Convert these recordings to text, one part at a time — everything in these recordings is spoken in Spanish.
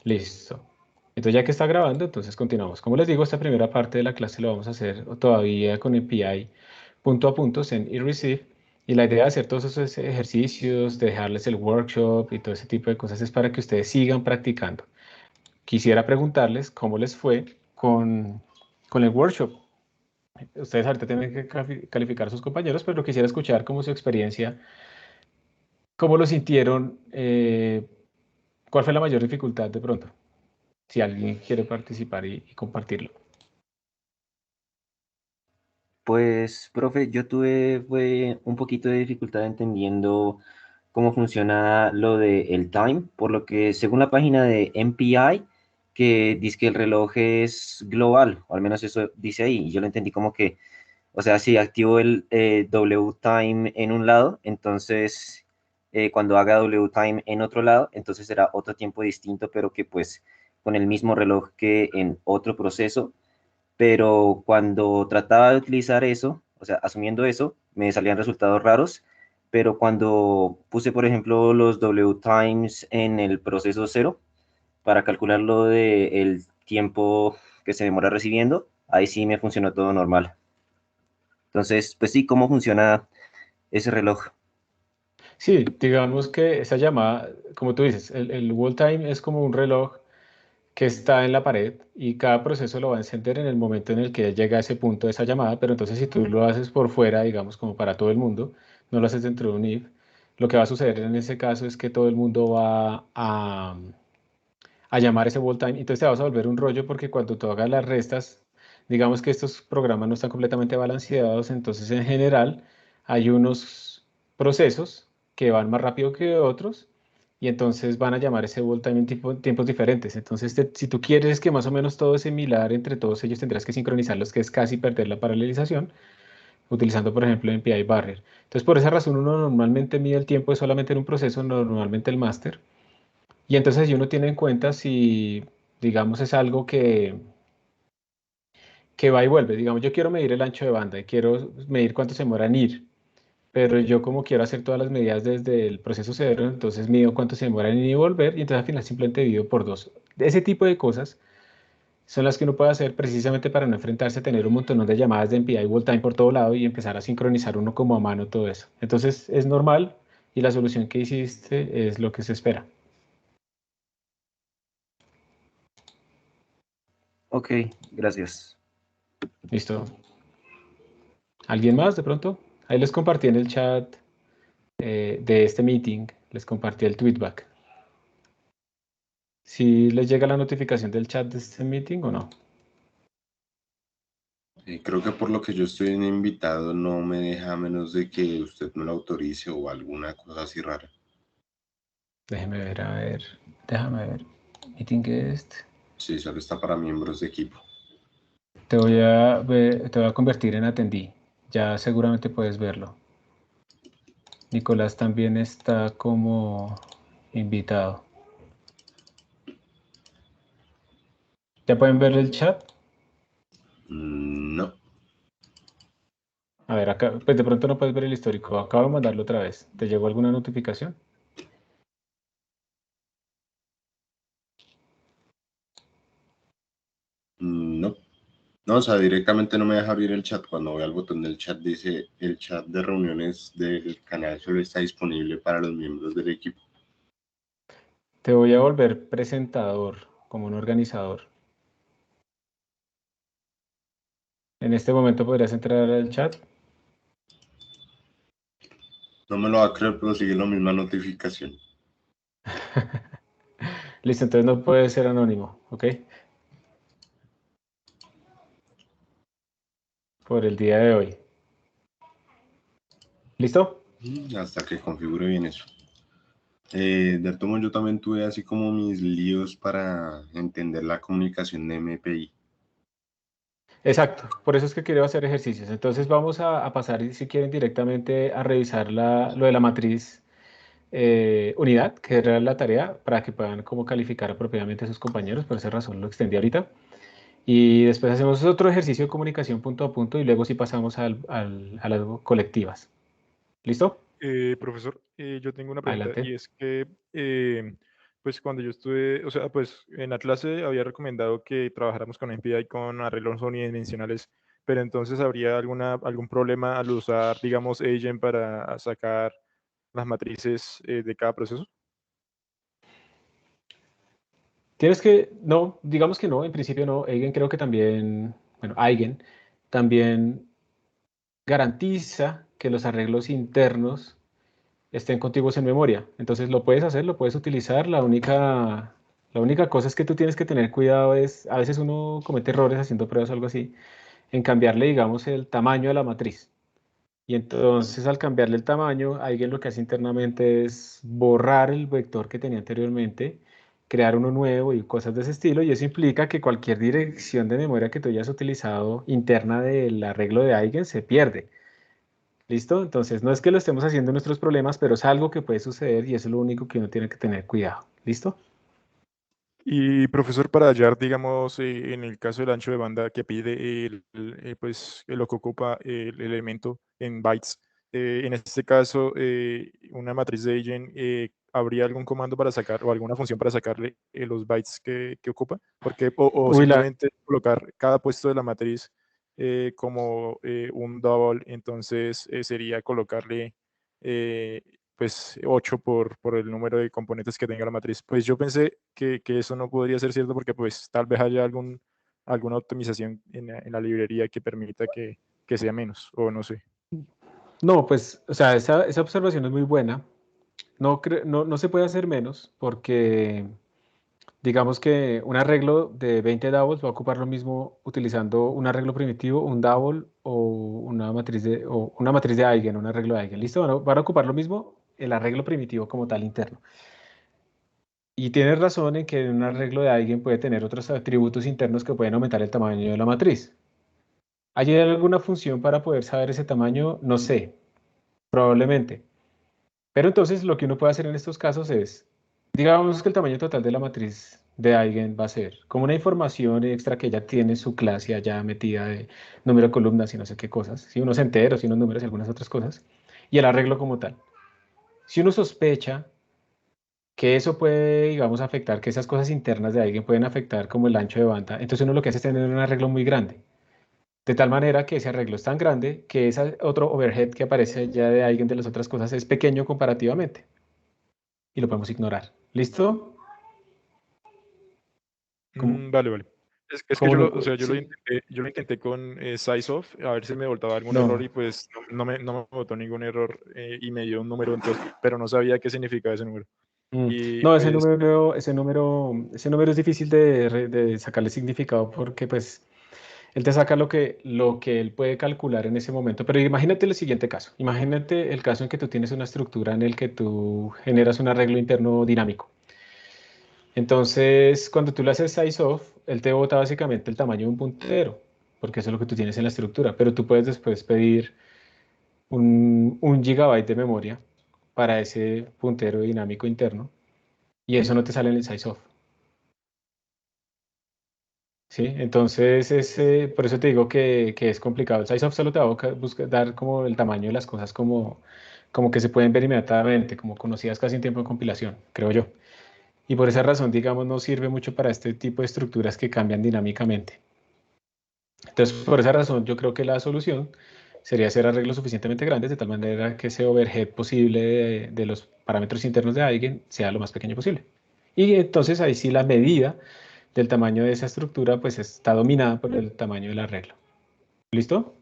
Listo. Entonces, ya que está grabando, entonces continuamos. Como les digo, esta primera parte de la clase lo vamos a hacer todavía con API punto a punto, send y receive. Y la idea de hacer todos esos ejercicios, de dejarles el workshop y todo ese tipo de cosas es para que ustedes sigan practicando. Quisiera preguntarles cómo les fue con el workshop. Ustedes ahorita tienen que calificar a sus compañeros, pero quisiera escuchar cómo su experiencia, cómo lo sintieron, cuál fue la mayor dificultad de pronto, si alguien quiere participar y compartirlo. Pues, profe, yo fue un poquito de dificultad entendiendo cómo funciona lo de el time, por lo que según la página de MPI, que dice que el reloj es global, o al menos eso dice ahí, y yo lo entendí como que, o sea, si activo el W time en un lado, entonces cuando haga W time en otro lado, entonces será otro tiempo distinto, pero que pues con el mismo reloj que en otro proceso, pero cuando trataba de utilizar eso, o sea, asumiendo eso, me salían resultados raros, pero cuando puse, por ejemplo, los W times en el proceso cero para calcular lo del tiempo que se demora recibiendo, ahí sí me funcionó todo normal. Entonces, pues sí, ¿cómo funciona ese reloj? Sí, digamos que esa llamada, como tú dices, el wall time es como un reloj que está en la pared y cada proceso lo va a encender en el momento en el que llega a ese punto de esa llamada, pero entonces si tú lo haces por fuera, digamos, como para todo el mundo, no lo haces dentro de un if, lo que va a suceder en ese caso es que todo el mundo va a llamar ese wall time, y entonces te vas a volver un rollo porque cuando tú hagas las restas, digamos que estos programas no están completamente balanceados, entonces en general hay unos procesos que van más rápido que otros y entonces van a llamar ese wall time en tiempos diferentes. Entonces, si tú quieres que más o menos todo es similar entre todos ellos, tendrás que sincronizarlos, que es casi perder la paralelización, utilizando, por ejemplo, MPI Barrier. Entonces, por esa razón, uno normalmente mide el tiempo solamente en un proceso, normalmente el máster. Y entonces si uno tiene en cuenta si, digamos, es algo que va y vuelve. Digamos, yo quiero medir el ancho de banda y quiero medir cuánto se demora en ir, pero yo como quiero hacer todas las medidas desde el proceso cero, entonces mido cuánto se demora en ir y volver y entonces al final simplemente divido por dos. Ese tipo de cosas son las que uno puede hacer precisamente para no enfrentarse a tener un montón de llamadas de MPI wall time por todo lado y empezar a sincronizar uno como a mano todo eso. Entonces es normal y la solución que hiciste es lo que se espera. Ok, gracias. ¿Listo? ¿Alguien más de pronto? Ahí les compartí en el chat de este meeting, les compartí el tweetback. ¿Si les llega la notificación del chat de este meeting o no? Creo que por lo que yo estoy en invitado no me deja a menos de que usted me lo autorice o alguna cosa así rara. Déjeme ver, a ver, déjame ver. Meeting guest. Sí, solo está para miembros de equipo. Te voy a convertir en atendí. Ya seguramente puedes verlo. Nicolás también está como invitado. ¿Ya pueden ver el chat? No. A ver, acá, pues de pronto no puedes ver el histórico. Acabo de mandarlo otra vez. ¿Te llegó alguna notificación? No. No, o sea, directamente no me deja abrir el chat. Cuando voy al botón del chat dice el chat de reuniones del canal solo está disponible para los miembros del equipo. Te voy a volver presentador como un organizador. En este momento podrías entrar al chat. No me lo va a creer, pero sigue la misma notificación. Listo, entonces no puede ser anónimo, ¿ok? Por el día de hoy. ¿Listo? Hasta que configure bien eso. De tomo yo también tuve así como mis líos para entender la comunicación de MPI. Exacto, por eso es que quiero hacer ejercicios. Entonces vamos a pasar, si quieren, directamente a revisar lo de la matriz unidad, que era la tarea, para que puedan como calificar apropiadamente a sus compañeros. Por esa razón lo extendí ahorita. Y después hacemos otro ejercicio de comunicación punto a punto y luego sí pasamos a las colectivas. ¿Listo? Profesor, yo tengo una pregunta Adelante. y es que pues cuando yo estuve, o sea, pues en la clase había recomendado que trabajáramos con MPI con arreglos unidimensionales, pero entonces habría algún problema al usar, digamos, Agent para sacar las matrices de cada proceso. No, digamos que no, en principio no. Eigen creo que también, bueno, Eigen también garantiza que los arreglos internos estén contiguos en memoria. Entonces lo puedes hacer, lo puedes utilizar. La única cosa es que tú tienes que tener cuidado es, a veces uno comete errores haciendo pruebas o algo así, en cambiarle, digamos, el tamaño de la matriz. Y entonces al cambiarle el tamaño, alguien lo que hace internamente es borrar el vector que tenía anteriormente, crear uno nuevo y cosas de ese estilo. Y eso implica que cualquier dirección de memoria que tú hayas utilizado interna del arreglo de alguien se pierde. ¿Listo? Entonces no es que lo estemos haciendo en nuestros problemas, pero es algo que puede suceder y eso es lo único que uno tiene que tener cuidado. ¿Listo? Y profesor, para hallar, digamos, en el caso del ancho de banda que pide pues, lo que ocupa el elemento en bytes, en este caso, una matriz de Eigen, ¿habría algún comando para sacar o alguna función para sacarle los bytes que ocupa? Porque, o Uy, simplemente colocar cada puesto de la matriz como un double, entonces sería colocarle pues 8 por el número de componentes que tenga la matriz. Pues yo pensé que eso no podría ser cierto porque pues tal vez haya alguna optimización en la librería que permita que sea menos, o no sé. no, pues, o sea, esa observación es muy buena. No se puede hacer menos porque digamos que un arreglo de 20 doubles va a ocupar lo mismo utilizando un arreglo primitivo, un double o una matriz de Eigen, un arreglo de Eigen. ¿Listo? Van a ocupar lo mismo el arreglo primitivo como tal interno. Y tienes razón en que un arreglo de Eigen puede tener otros atributos internos que pueden aumentar el tamaño de la matriz. ¿Hay alguna función para poder saber ese tamaño? No sé, probablemente. Pero entonces lo que uno puede hacer en estos casos es, digamos que el tamaño total de la matriz de Eigen va a ser como una información extra que ya tiene su clase allá metida de número de columnas y no sé qué cosas, si unos enteros y unos números y algunas otras cosas, y el arreglo como tal. Si uno sospecha que eso puede, digamos, afectar, que esas cosas internas de Eigen pueden afectar como el ancho de banda, entonces uno lo que hace es tener un arreglo muy grande. De tal manera que ese arreglo es tan grande que ese otro overhead que aparece ya de alguien de las otras cosas es pequeño comparativamente y lo podemos ignorar. ¿Listo? ¿Cómo, Vale, vale. Es que cómo yo lo, o sea, yo lo sí? intenté, yo lo intenté con SizeOff, a ver si me voltaba algún error No. y pues no me botó ningún error y me dio un número, entonces, pero no sabía qué significaba ese número. Y No, ese pues, número, ese número, ese número es difícil de sacarle significado porque pues él te saca lo que él puede calcular en ese momento. Pero imagínate el siguiente caso. Imagínate el caso en que tú tienes una estructura en el que tú generas un arreglo interno dinámico. Entonces, cuando tú le haces size off, él te bota básicamente el tamaño de un puntero, porque eso es lo que tú tienes en la estructura. Pero tú puedes después pedir un gigabyte de memoria para ese puntero dinámico interno y eso no te sale en el size off. ¿Sí? Entonces, por eso te digo que es complicado. El size off solo te va a dar como el tamaño de las cosas como que se pueden ver inmediatamente, como conocidas casi en tiempo de compilación, creo yo. Y por esa razón, digamos, no sirve mucho para este tipo de estructuras que cambian dinámicamente. Entonces, por esa razón, yo creo que la solución sería hacer arreglos suficientemente grandes de tal manera que ese overhead posible de los parámetros internos de alguien sea lo más pequeño posible. Y entonces ahí sí la medida del tamaño de esa estructura pues está dominada por el tamaño del arreglo. ¿Listo?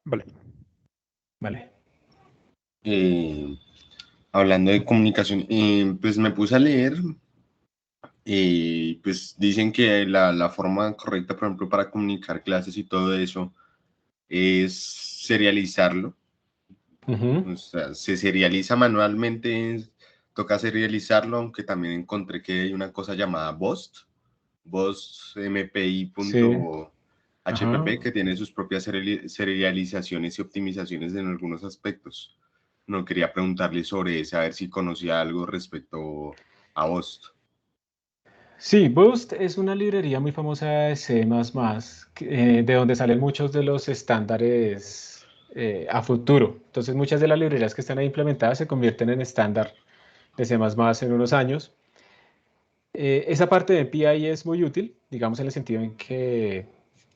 vale. Vale. Eh, Hablando de comunicación, pues me puse a leer y pues dicen que la forma correcta, por ejemplo, para comunicar clases y todo eso es serializarlo. Ujú. O sea, se serializa manualmente, toca serializarlo, aunque también encontré que hay una cosa llamada BOST Sí. Ajá. MPI.hpp, que tiene sus propias serializaciones y optimizaciones en algunos aspectos. No quería preguntarle sobre ese, a ver si conocía algo respecto a BOST. Sí, Boost es una librería muy famosa de C++, de donde salen muchos de los estándares a futuro. Entonces, muchas de las librerías que están ahí implementadas se convierten en estándar de C++ en unos años. Esa parte de MPI es muy útil, digamos en el sentido en que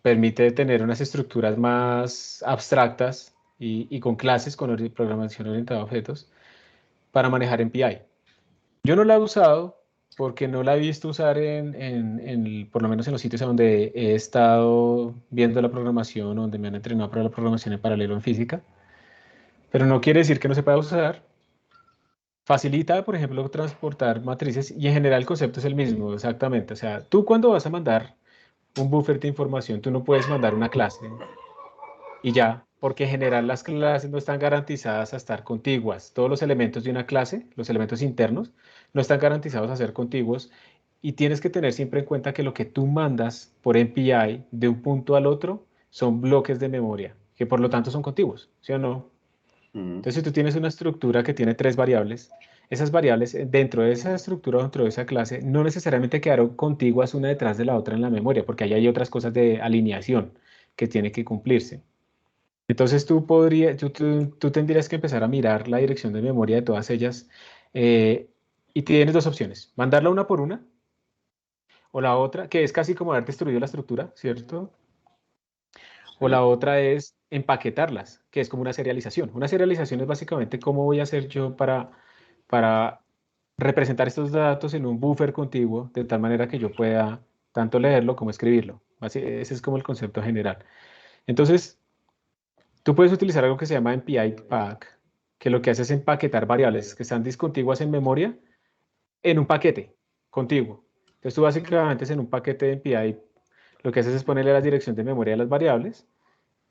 permite tener unas estructuras más abstractas y con clases, con programación orientada a objetos, para manejar MPI. Yo no la he usado porque no la he visto usar por lo menos en los sitios donde he estado viendo la programación, donde me han entrenado para la programación en paralelo en física, pero no quiere decir que no se pueda usar. Facilita, por ejemplo, transportar matrices y en general el concepto es el mismo, exactamente. O sea, tú cuando vas a mandar un buffer de información, tú no puedes mandar una clase y ya, porque en general las clases no están garantizadas a estar contiguas. Todos los elementos de una clase, los elementos internos, no están garantizados a ser contiguos y tienes que tener siempre en cuenta que lo que tú mandas por MPI de un punto al otro son bloques de memoria, que por lo tanto son contiguos, ¿sí o no? Ujú. Entonces, si tú tienes una estructura que tiene tres variables, esas variables dentro de esa estructura, dentro de esa clase, no necesariamente quedaron contiguas una detrás de la otra en la memoria, porque ahí hay otras cosas de alineación que tienen que cumplirse. Entonces, tú tendrías que empezar a mirar la dirección de memoria de todas ellas y tienes dos opciones, mandarla una por una o la otra, que es casi como haber destruido la estructura, ¿cierto? O Sí. la otra es empaquetarlas, que es como una serialización. Una serialización es básicamente cómo voy a hacer yo para representar estos datos en un buffer contiguo de tal manera que yo pueda tanto leerlo como escribirlo. Ese es como el concepto general. Entonces, tú puedes utilizar algo que se llama MPI Pack, que lo que hace es empaquetar variables que están discontiguas en memoria en un paquete contiguo. Entonces, tú básicamente en un paquete de MPI lo que haces es ponerle la dirección de memoria de las variables,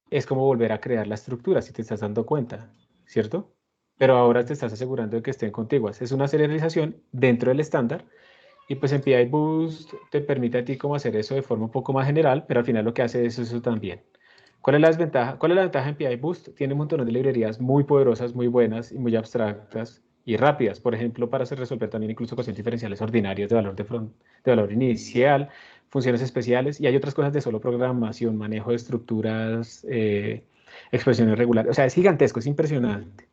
es como volver a crear la estructura, si te estás dando cuenta, ¿cierto? Pero ahora te estás asegurando de que estén contiguas. Es una serialización dentro del estándar y pues en PI Boost te permite a ti como hacer eso de forma un poco más general, pero al final lo que hace es eso también. ¿Cuál es la desventaja? ¿Cuál es la ventaja en PI Boost? Tiene un montón de librerías muy poderosas, muy buenas y muy abstractas y rápidas. Por ejemplo, para hacer resolver también incluso ecuaciones diferenciales ordinarias de valor inicial, funciones especiales y hay otras cosas de solo programación, manejo de estructuras, expresiones regulares. O sea, es gigantesco, es impresionante.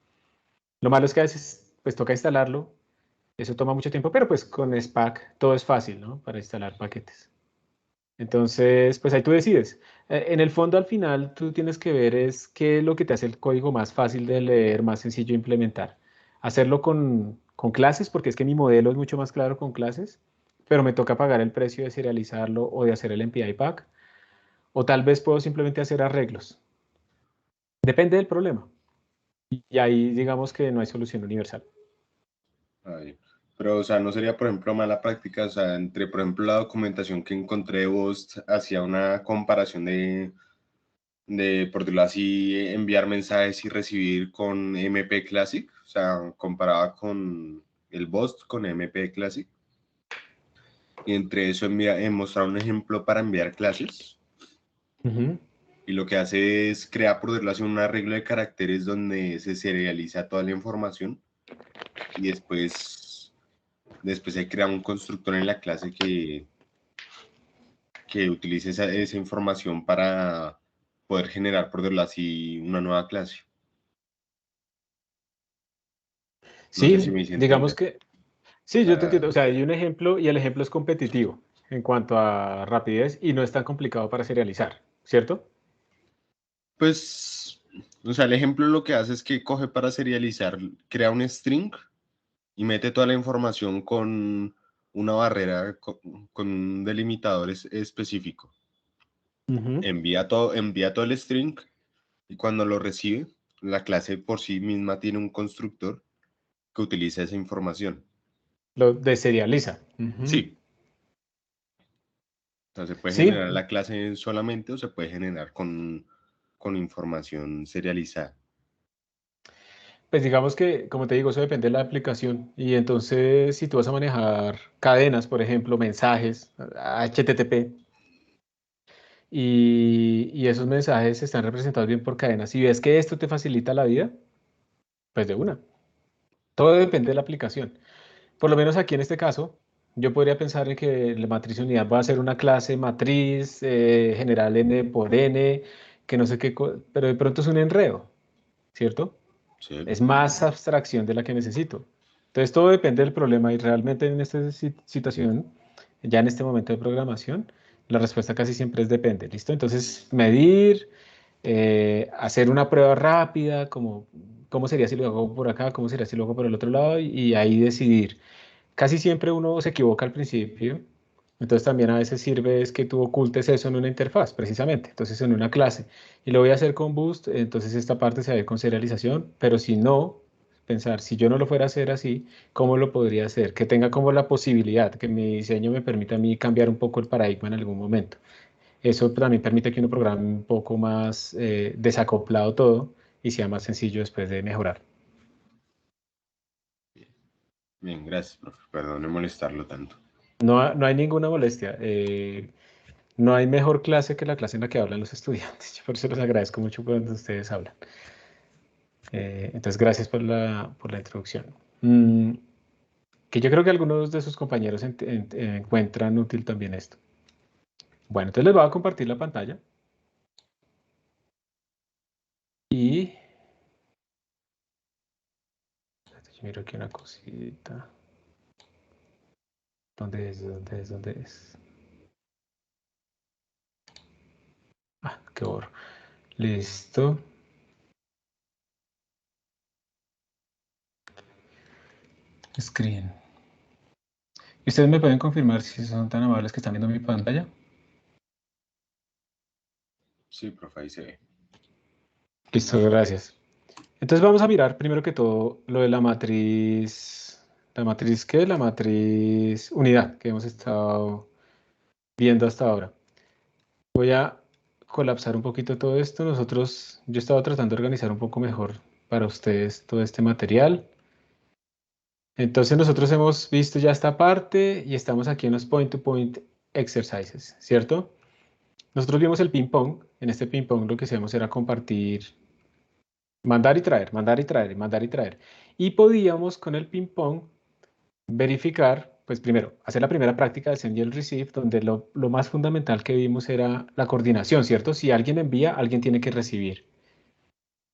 Lo malo es que a veces pues toca instalarlo, eso toma mucho tiempo, pero pues con Spack todo es fácil, ¿no? Para instalar paquetes. Entonces, pues ahí tú decides. En el fondo, al final, tú tienes que ver es qué es lo que te hace el código más fácil de leer, más sencillo de implementar. Hacerlo con clases, porque es que mi modelo es mucho más claro con clases, pero me toca pagar el precio de serializarlo o de hacer el MPI pack. O tal vez puedo simplemente hacer arreglos. Depende del problema. Y ahí digamos que no hay solución universal. Ay, pero, o sea, no sería, por ejemplo, mala práctica, o sea, entre, por ejemplo, la documentación que encontré, vos hacía una comparación por decirlo así, enviar mensajes y recibir con MP Classic, o sea, comparaba con el BOST con MP Classic, y entre eso mostrar un ejemplo para enviar clases, Ujú. y lo que hace es crear, por decirlo así, un arreglo de caracteres donde se serializa toda la información, y después se crea un constructor en la clase que utilice esa información para poder generar, por decirlo así, una nueva clase. No sé si me Sí, hice digamos entender. que O sí, yo te sea, entiendo. O sea, hay un ejemplo y el ejemplo es competitivo en cuanto a rapidez y no es tan complicado para serializar, ¿cierto? pues, o sea, el ejemplo lo que hace es que coge para serializar, crea un string y mete toda la información con una barrera, con un delimitador específico. Ujú. Envía todo el string y cuando lo recibe, la clase por sí misma tiene un constructor que utiliza esa información. Lo deserializa. Ujú. Sí, o sea, se puede Sí, generar la clase solamente o se puede generar con información serializada. pues digamos que, como te digo, eso depende de la aplicación. Y entonces, si tú vas a manejar cadenas, por ejemplo, mensajes, HTTP, y esos mensajes están representados bien por cadenas, si ves que esto te facilita la vida, pues de una. Todo depende de la aplicación. Por lo menos aquí en este caso, yo podría pensar en que la matriz unidad va a ser una clase matriz general n por n, que no sé qué, pero de pronto es un enredo, ¿cierto? Sí. Es más abstracción de la que necesito. Entonces todo depende del problema y realmente en esta situación, ya en este momento de programación, la respuesta casi siempre es depende, ¿listo? Entonces medir, hacer una prueba rápida, como cómo sería si lo hago por acá, cómo sería si lo hago por el otro lado y ahí decidir. Casi siempre uno se equivoca al principio, entonces también a veces sirve es que tú ocultes eso en una interfaz, precisamente, entonces en una clase. Y lo voy a hacer con Boost, entonces esta parte se va a ir con serialización, pero si no, pensar, si yo no lo fuera a hacer así, ¿cómo lo podría hacer? Que tenga como la posibilidad, que mi diseño me permita a mí cambiar un poco el paradigma en algún momento. Eso también permite que uno programe un poco más desacoplado todo y sea más sencillo después de mejorar. Bien, gracias, profe. Perdón de molestarlo tanto. No hay ninguna molestia. No hay mejor clase que la clase en la que hablan los estudiantes. Yo por eso les agradezco mucho cuando ustedes hablan. Entonces, gracias por la introducción. Que yo creo que algunos de sus compañeros encuentran útil también esto. Bueno, entonces les voy a compartir la pantalla. Y... Yo miro aquí una cosita. ¿Dónde es? ¿Dónde es? ¿Dónde es? Ah, qué horror. Listo. Screen. ¿Y ustedes me pueden confirmar si son tan amables que están viendo mi pantalla? Sí, profe, ahí se ve. Listo, gracias. Entonces vamos a mirar primero que todo lo de la matriz. ¿La matriz qué? La matriz unidad que hemos estado viendo hasta ahora. Voy a colapsar un poquito todo esto. Yo he estado tratando de organizar un poco mejor para ustedes todo este material. Entonces nosotros hemos visto ya esta parte y estamos aquí en los point-to-point exercises, ¿cierto? Nosotros vimos el ping-pong. En este ping-pong lo que hacíamos era compartir, mandar y traer, mandar y traer, mandar y traer. Y podíamos con el ping-pong verificar, pues primero, hacer la primera práctica del send y el receive, donde lo más fundamental que vimos era la coordinación, ¿cierto? Si alguien envía, alguien tiene que recibir.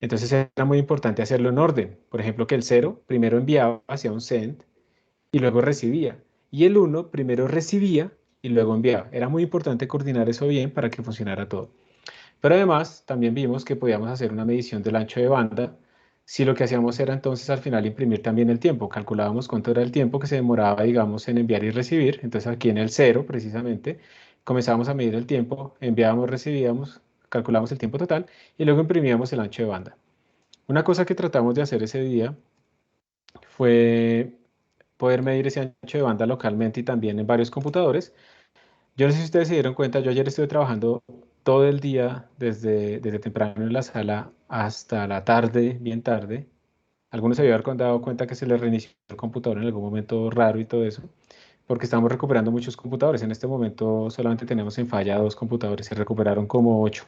Entonces era muy importante hacerlo en orden. Por ejemplo, que el 0 primero enviaba hacia un send y luego recibía. Y el 1 primero recibía y luego enviaba. Era muy importante coordinar eso bien para que funcionara todo. Pero además también vimos que podíamos hacer una medición del ancho de banda si lo que hacíamos era entonces al final imprimir también el tiempo. Calculábamos cuánto era el tiempo que se demoraba, digamos, en enviar y recibir. Entonces aquí en el 0 precisamente comenzábamos a medir el tiempo, enviábamos, recibíamos, calculamos el tiempo total y luego imprimíamos el ancho de banda. Una cosa que tratamos de hacer ese día fue poder medir ese ancho de banda localmente y también en varios computadores. Yo no sé si ustedes se dieron cuenta, yo ayer estuve trabajando todo el día, desde temprano en la sala hasta la tarde, bien tarde. Algunos se habían dado cuenta que se les reinició el computador en algún momento raro y todo eso, porque estamos recuperando muchos computadores. En este momento solamente tenemos en falla 2 computadores, se recuperaron como 8.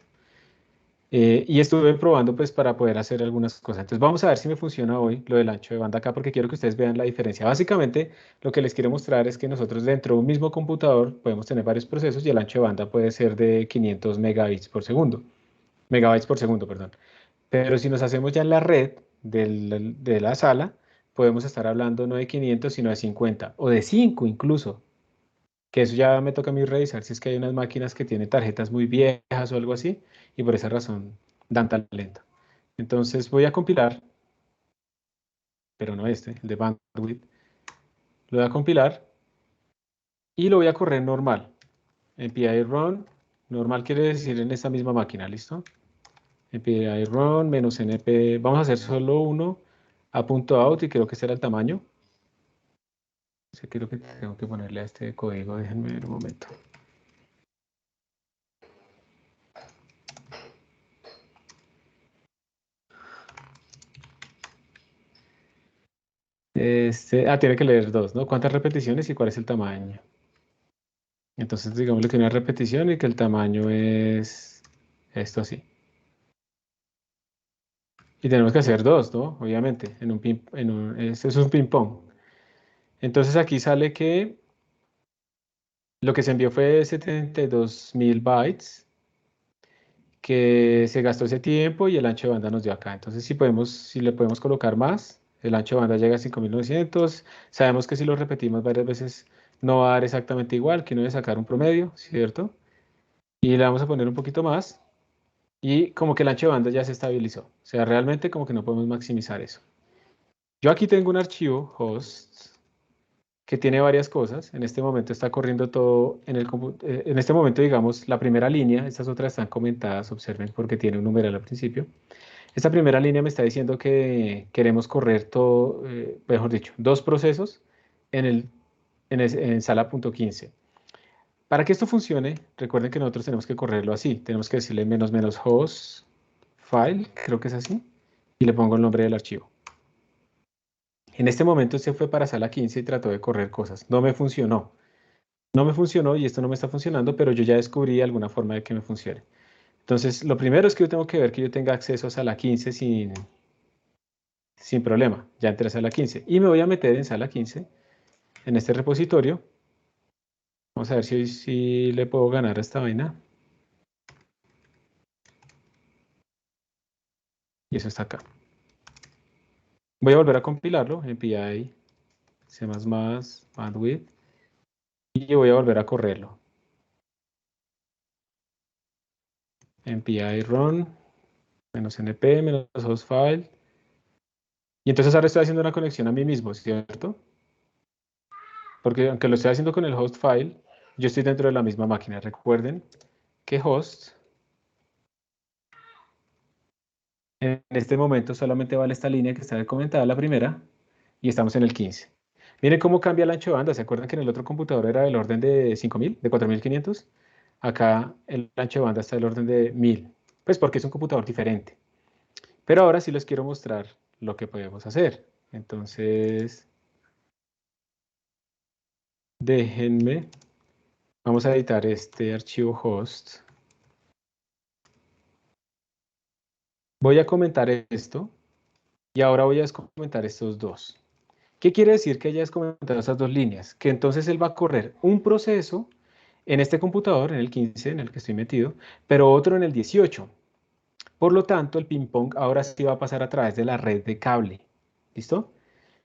Y estuve probando pues para poder hacer algunas cosas. Entonces vamos a ver si me funciona hoy lo del ancho de banda acá porque quiero que ustedes vean la diferencia. Básicamente lo que les quiero mostrar es que nosotros dentro de un mismo computador podemos tener varios procesos y el ancho de banda puede ser de 500 megabits por segundo. Megabytes por segundo, perdón. Pero si nos hacemos ya en la red de la sala, podemos estar hablando no de 500 sino de 50 o de 5 incluso. Que eso ya me toca a mí revisar si es que hay unas máquinas que tienen tarjetas muy viejas o algo así, y por esa razón dan tan lento. Entonces voy a compilar, pero no este, el de bandwidth. Lo voy a compilar y lo voy a correr normal. MPI run, normal quiere decir en esta misma máquina, ¿listo? MPI run menos np, vamos a hacer solo uno a punto out y creo que será el tamaño. Creo que tengo que ponerle a este código, déjenme ver un momento. Tiene que leer 2, ¿no? ¿Cuántas repeticiones y cuál es el tamaño? Entonces, digámosle que una repetición y que el tamaño es esto así. Y tenemos que hacer 2, ¿no? Obviamente, este es un ping-pong. Entonces aquí sale que lo que se envió fue 72.000 bytes, que se gastó ese tiempo y el ancho de banda nos dio acá. Entonces, si le podemos colocar más, El ancho de banda llega a 5900. Sabemos que si lo repetimos varias veces no va a dar exactamente igual, que uno debe sacar un promedio, ¿cierto? Y le vamos a poner un poquito más. Y como que el ancho de banda ya se estabilizó. O sea, realmente como que no podemos maximizar eso. Yo aquí tengo un archivo host que tiene varias cosas. En este momento está corriendo todo en este momento, digamos, la primera línea, estas otras están comentadas, observen, porque tiene un numeral al principio. Esta primera línea me está diciendo que queremos correr todo, mejor dicho, dos procesos en sala.15. Para que esto funcione, recuerden que nosotros tenemos que correrlo así. Tenemos que decirle -- host file, creo que es así, y le pongo el nombre del archivo. En este momento se fue para sala 15 y trató de correr cosas. No me funcionó. No me funcionó y esto no me está funcionando, pero yo ya descubrí alguna forma de que me funcione. Entonces, lo primero es que yo tengo que ver que yo tenga acceso a sala 15 sin problema. Ya entré a sala 15 y me voy a meter en sala 15, en este repositorio. Vamos a ver si le puedo ganar a esta vaina. Y eso está acá. Voy a volver a compilarlo en PI, C++, bandwidth, y voy a volver a correrlo. En PI run, -np, -host file. Y entonces ahora estoy haciendo una conexión a mí mismo, ¿cierto? Porque aunque lo estoy haciendo con el host file, yo estoy dentro de la misma máquina. Recuerden que host en este momento solamente vale esta línea que está comentada, la primera, y estamos en el 15. Miren cómo cambia el ancho de banda. ¿Se acuerdan que en el otro computador era del orden de 5000, de 4500? Acá el ancho de banda está del orden de 1000. Pues porque es un computador diferente. Pero ahora sí les quiero mostrar lo que podemos hacer. Entonces, déjenme. Vamos a editar este archivo host. Voy a comentar esto y ahora voy a descomentar estos dos. ¿Qué quiere decir que haya descomentado estas dos líneas? Que entonces él va a correr un proceso en este computador, en el 15, en el que estoy metido, pero otro en el 18. Por lo tanto, el ping-pong ahora sí va a pasar a través de la red de cable. ¿Listo?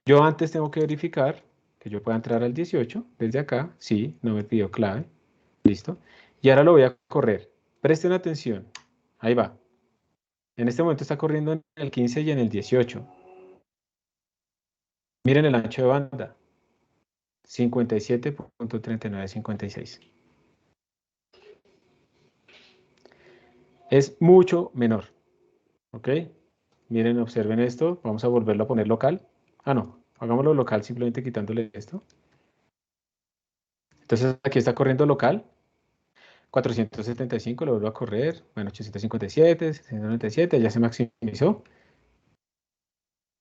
Yo antes tengo que verificar que yo pueda entrar al 18 desde acá. Sí, no me pidió clave. ¿Listo? Y ahora lo voy a correr. Presten atención. Ahí va. En este momento está corriendo en el 15 y en el 18. Miren el ancho de banda. 57.3956. Es mucho menor. ¿Ok? Miren, observen esto. Vamos a volverlo a poner local. Ah, no. Hagámoslo local simplemente quitándole esto. Entonces aquí está corriendo local. 475, lo vuelvo a correr. Bueno, 857, 697, ya se maximizó.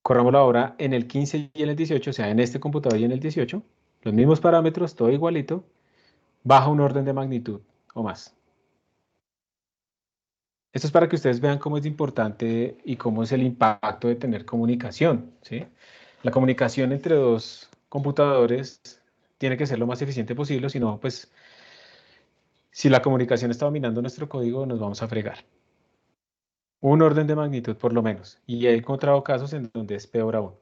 Corrámoslo ahora en el 15 y en el 18, o sea, en este computador y en el 18. Los mismos parámetros, todo igualito. Baja un orden de magnitud o más. Esto es para que ustedes vean cómo es importante y cómo es el impacto de tener comunicación, ¿sí? La comunicación entre dos computadores tiene que ser lo más eficiente posible, si no, pues, si la comunicación está dominando nuestro código, nos vamos a fregar. Un orden de magnitud por lo menos. Y he encontrado casos en donde es peor aún.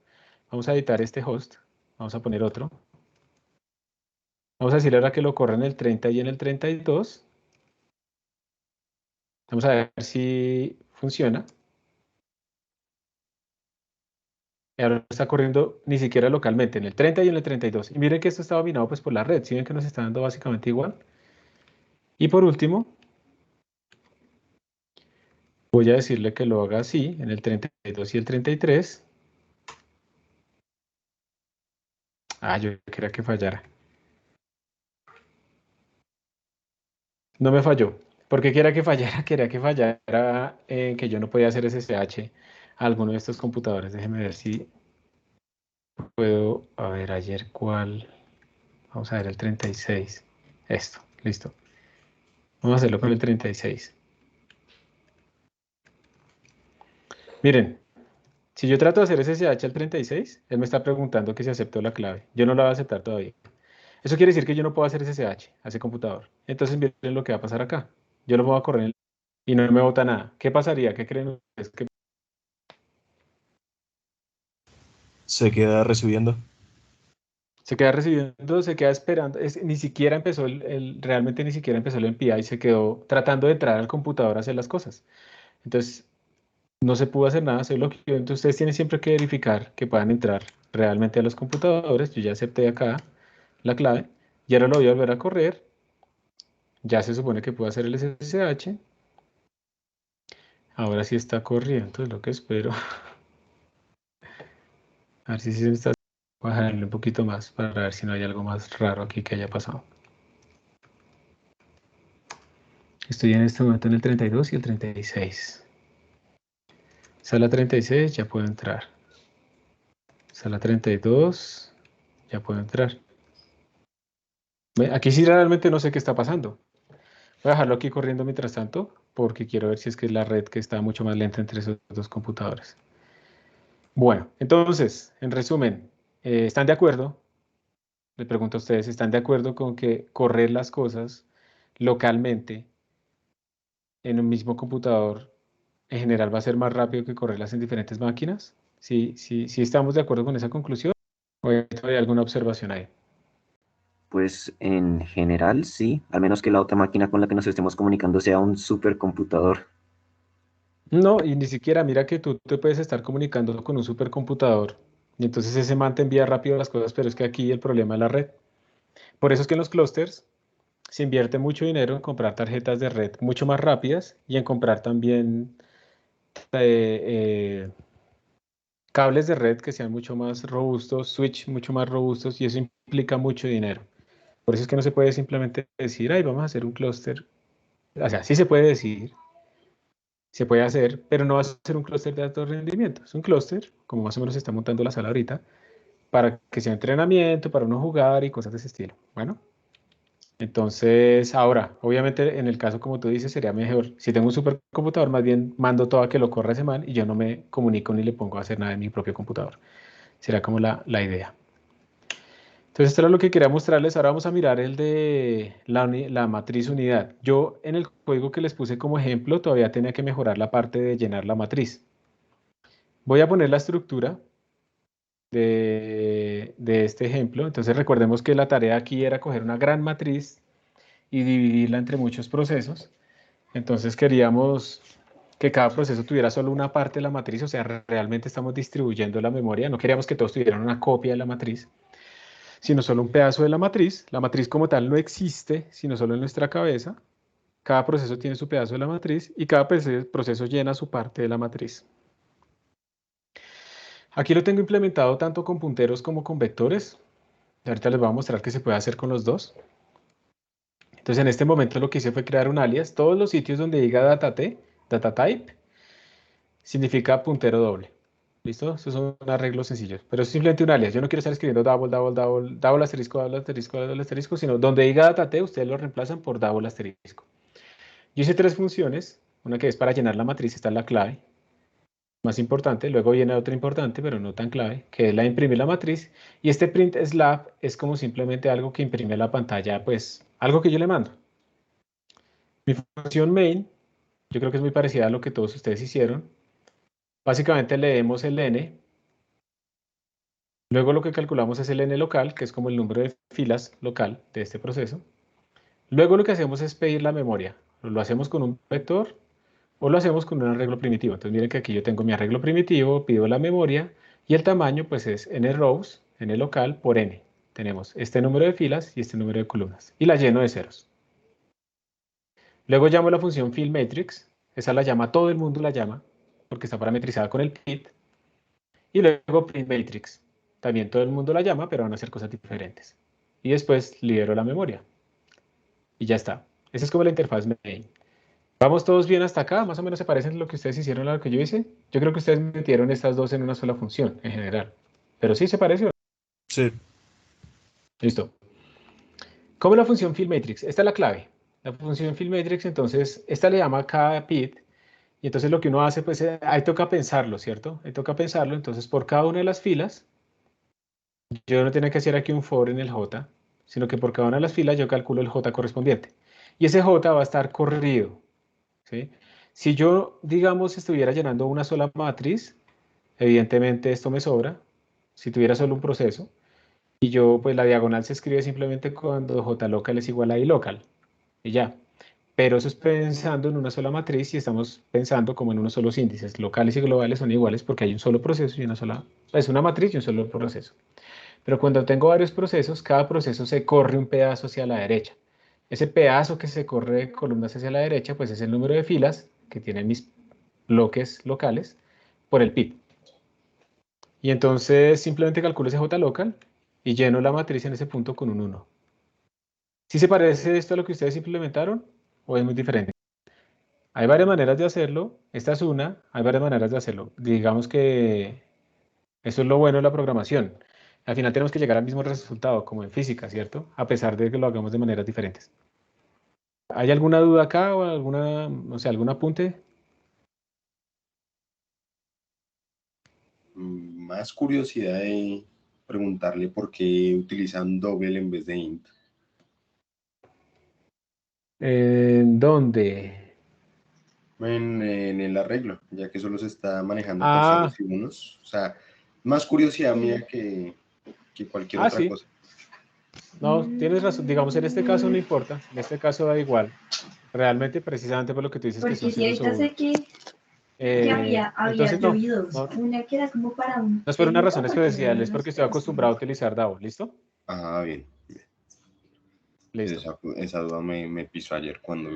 Vamos a editar este host. Vamos a poner otro. Vamos a decirle ahora que lo corra en el 30 y en el 32. Vamos a ver si funciona. Y ahora está corriendo ni siquiera localmente, en el 30 y en el 32. Y miren que esto está dominado pues por la red. ¿Sí ven que nos está dando básicamente igual? Y por último, voy a decirle que lo haga así, en el 32 y el 33. Ah, yo quería que fallara. No me falló. ¿Por qué quería que fallara? Quería que fallara que yo no podía hacer SSH a alguno de estos computadores. Déjenme ver si puedo. A ver, ayer cuál. Vamos a ver el 36. Esto, listo. Vamos a hacerlo con el 36. Miren, si yo trato de hacer SSH al 36, él me está preguntando que si aceptó la clave. Yo no la voy a aceptar todavía. Eso quiere decir que yo no puedo hacer SSH a ese computador. Entonces miren lo que va a pasar acá. Yo lo voy a correr y no me bota nada. ¿Qué pasaría? ¿Qué creen ustedes? Se queda recibiendo. Se queda recibiendo, se queda esperando, ni siquiera empezó realmente ni siquiera empezó el MPI, se quedó tratando de entrar al computador a hacer las cosas. Entonces, no se pudo hacer nada, se bloqueó. Entonces, ustedes tienen siempre que verificar que puedan entrar realmente a los computadores. Yo ya acepté acá la clave y ahora lo voy a volver a correr. Ya se supone que puedo hacer el SSH. Ahora sí está corriendo, es lo que espero. A ver si se está. Voy a bajarle un poquito más para ver si no hay algo más raro aquí que haya pasado. Estoy en este momento en el 32 y el 36. Sala 36, ya puedo entrar. Sala 32, ya puedo entrar. Aquí sí realmente no sé qué está pasando. Voy a dejarlo aquí corriendo mientras tanto, porque quiero ver si es que es la red que está mucho más lenta entre esos dos computadores. Bueno, entonces, en resumen, ¿están de acuerdo? Le pregunto a ustedes, ¿están de acuerdo con que correr las cosas localmente en un mismo computador en general va a ser más rápido que correrlas en diferentes máquinas? ¿Sí estamos de acuerdo con esa conclusión? ¿O hay alguna observación ahí? Pues en general sí, al menos que la otra máquina con la que nos estemos comunicando sea un supercomputador. No, y ni siquiera, mira que tú te puedes estar comunicando con un supercomputador y entonces ese man te envía rápido las cosas, pero es que aquí el problema es la red. Por eso es que en los clústeres se invierte mucho dinero en comprar tarjetas de red mucho más rápidas y en comprar también eh, cables de red que sean mucho más robustos, switch mucho más robustos y eso implica mucho dinero. Por eso es que no se puede simplemente decir, ay, vamos a hacer un clúster. O sea, sí se puede decir, se puede hacer, pero no va a ser un clúster de alto rendimiento. Es un clúster, como más o menos se está montando la sala ahorita, para que sea entrenamiento, para uno jugar y cosas de ese estilo. Bueno, entonces ahora, obviamente en el caso como tú dices, sería mejor. Si tengo un supercomputador, más bien mando todo a que lo corra ese man y yo no me comunico ni le pongo a hacer nada en mi propio computador. Será como la idea. Entonces, esto era lo que quería mostrarles. Ahora vamos a mirar el de la matriz unidad. Yo en el código que les puse como ejemplo todavía tenía que mejorar la parte de llenar la matriz. Voy a poner la estructura de este ejemplo. Entonces recordemos que la tarea aquí era coger una gran matriz y dividirla entre muchos procesos. Entonces queríamos que cada proceso tuviera solo una parte de la matriz, o sea, realmente estamos distribuyendo la memoria. No queríamos que todos tuvieran una copia de la matriz, sino solo un pedazo de la matriz. La matriz como tal no existe, sino solo en nuestra cabeza. Cada proceso tiene su pedazo de la matriz y cada proceso llena su parte de la matriz. Aquí lo tengo implementado tanto con punteros como con vectores. Ahorita les voy a mostrar qué se puede hacer con los dos. Entonces en este momento lo que hice fue crear un alias. Todos los sitios donde diga data type, significa puntero doble. ¿Listo? Esos son arreglos sencillos. Pero es simplemente un alias. Yo no quiero estar escribiendo double asterisco, double asterisco, double asterisco, sino donde diga data ustedes lo reemplazan por double asterisco. Yo hice tres funciones. Una que es para llenar la matriz, esta es la clave más importante. Luego viene otra importante, pero no tan clave, que es la de imprimir la matriz. Y este print slab es como simplemente algo que imprime la pantalla, pues algo que yo le mando. Mi función main, yo creo que es muy parecida a lo que todos ustedes hicieron. Básicamente leemos el n. Luego lo que calculamos es el n local, que es como el número de filas local de este proceso. Luego lo que hacemos es pedir la memoria. Lo hacemos con un vector o lo hacemos con un arreglo primitivo. Entonces miren que aquí yo tengo mi arreglo primitivo, pido la memoria y el tamaño pues es n rows, n local por n. Tenemos este número de filas y este número de columnas. Y la lleno de ceros. Luego llamo la función fillMatrix. Esa la llama, todo el mundo la llama, porque está parametrizada con el pit. Y luego printMatrix. También todo el mundo la llama, pero van a ser cosas diferentes. Y después libero la memoria. Y ya está. Esa es como la interfaz main. ¿Vamos todos bien hasta acá? ¿Más o menos se parecen a lo que ustedes hicieron a lo que yo hice? Yo creo que ustedes metieron estas dos en una sola función, en general. Pero sí se parece. Sí. Listo. ¿Cómo es la función fillMatrix? Esta es la clave. La función fillMatrix, entonces, esta le llama cada pit. Y entonces lo que uno hace, pues ahí toca pensarlo, ¿cierto? Ahí toca pensarlo. Entonces, por cada una de las filas, yo no tengo que hacer aquí un for en el J, sino que por cada una de las filas yo calculo el J correspondiente. Y ese J va a estar corrido, ¿sí? Si yo, digamos, estuviera llenando una sola matriz, evidentemente esto me sobra. si tuviera solo un proceso, y yo, pues la diagonal se escribe simplemente cuando jlocal es igual a ilocal, y ya. Pero eso es pensando en una sola matriz y estamos pensando como en unos solos índices. Locales y globales son iguales porque hay un solo proceso y una sola, es una matriz y un solo proceso. Pero cuando tengo varios procesos, cada proceso se corre un pedazo hacia la derecha. Ese pedazo que se corre de columnas hacia la derecha, pues es el número de filas que tienen mis bloques locales por el PID. Y entonces simplemente calculo ese JLocal y lleno la matriz en ese punto con un 1. ¿Sí se parece esto a lo que ustedes implementaron o es muy diferente? Hay varias maneras de hacerlo. Esta es una. Hay varias maneras de hacerlo. Digamos que eso es lo bueno de la programación. Al final tenemos que llegar al mismo resultado, como en física, ¿cierto? A pesar de que lo hagamos de maneras diferentes. ¿Hay alguna duda acá o alguna, no sé, algún apunte? Más curiosidad de preguntarle por qué utilizan double en vez de int. ¿Dónde? En el arreglo, ya que solo se está manejando con Ah, ceros y unos. O sea, más curiosidad mía que cualquier otra sí. cosa. No, tienes razón. Digamos, en este caso no importa. En este caso da igual. Realmente, precisamente por lo que tú dices que son Porque si ceros o ahorita sé unos. que había Entonces, no, llovido dos. no, Una que era como para un no es por una técnico, razón porque especial, no es nos porque estoy acostumbrado a utilizar DAO. ¿Listo? Ah, bien. Listo. Esa duda me pisó ayer cuando...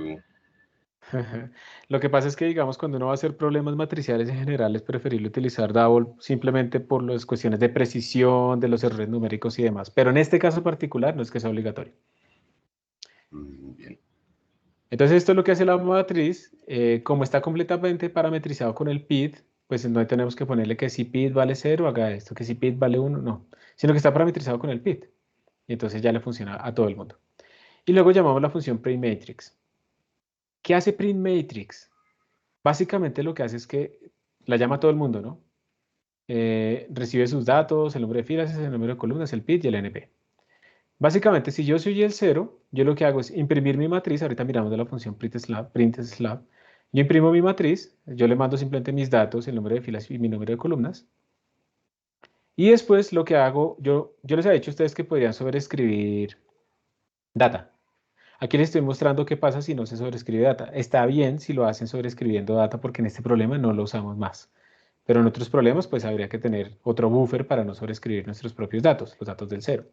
Lo que pasa es que, digamos, cuando uno va a hacer problemas matriciales en general, es preferible utilizar DAO simplemente por las cuestiones de precisión, de los errores numéricos y demás. Pero en este caso particular no es que sea obligatorio. Bien. Entonces, esto es lo que hace la matriz. Como está completamente parametrizado con el PID, pues no tenemos que ponerle que si PID vale 0, haga esto, que si PID vale 1, no. Sino que está parametrizado con el PID. Y entonces ya le funciona a todo el mundo. Y luego llamamos la función printMatrix. ¿Qué hace printMatrix? Básicamente lo que hace es que la llama a todo el mundo, ¿no? Recibe sus datos, el número de filas, el número de columnas, el PID y el NP. Básicamente, si yo soy el 0, yo lo que hago es imprimir mi matriz. Ahorita miramos de la función printSlab. Yo imprimo mi matriz, yo le mando simplemente mis datos, el número de filas y mi número de columnas. Y después lo que hago, yo les he dicho a ustedes que podrían sobreescribir data. Aquí les estoy mostrando qué pasa si no se sobrescribe data. Está bien si lo hacen sobrescribiendo data porque en este problema no lo usamos más. Pero en otros problemas, pues habría que tener otro buffer para no sobreescribir nuestros propios datos, los datos del 0.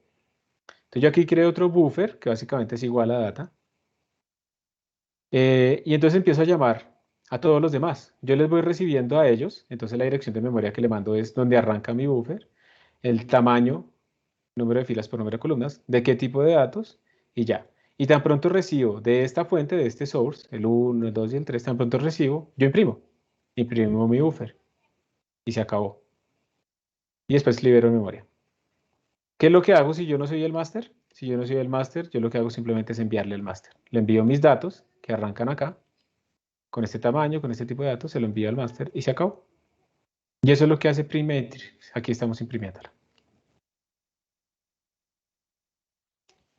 Entonces yo aquí creo otro buffer que básicamente es igual a data. Y entonces empiezo a llamar a todos los demás. Yo les voy recibiendo a ellos. Entonces la dirección de memoria que le mando es donde arranca mi buffer, el tamaño, número de filas por número de columnas, de qué tipo de datos y ya. Y tan pronto recibo de esta fuente, de este source, el 1, el 2 y el 3, tan pronto recibo, yo imprimo mi buffer y se acabó. Y después libero memoria. ¿Qué es lo que hago si yo no soy el máster? Si yo no soy el máster, yo lo que hago simplemente es enviarle el máster. Le envío mis datos que arrancan acá, con este tamaño, con este tipo de datos, se lo envío al máster y se acabó. Y eso es lo que hace printMatrix. Aquí estamos imprimiéndola.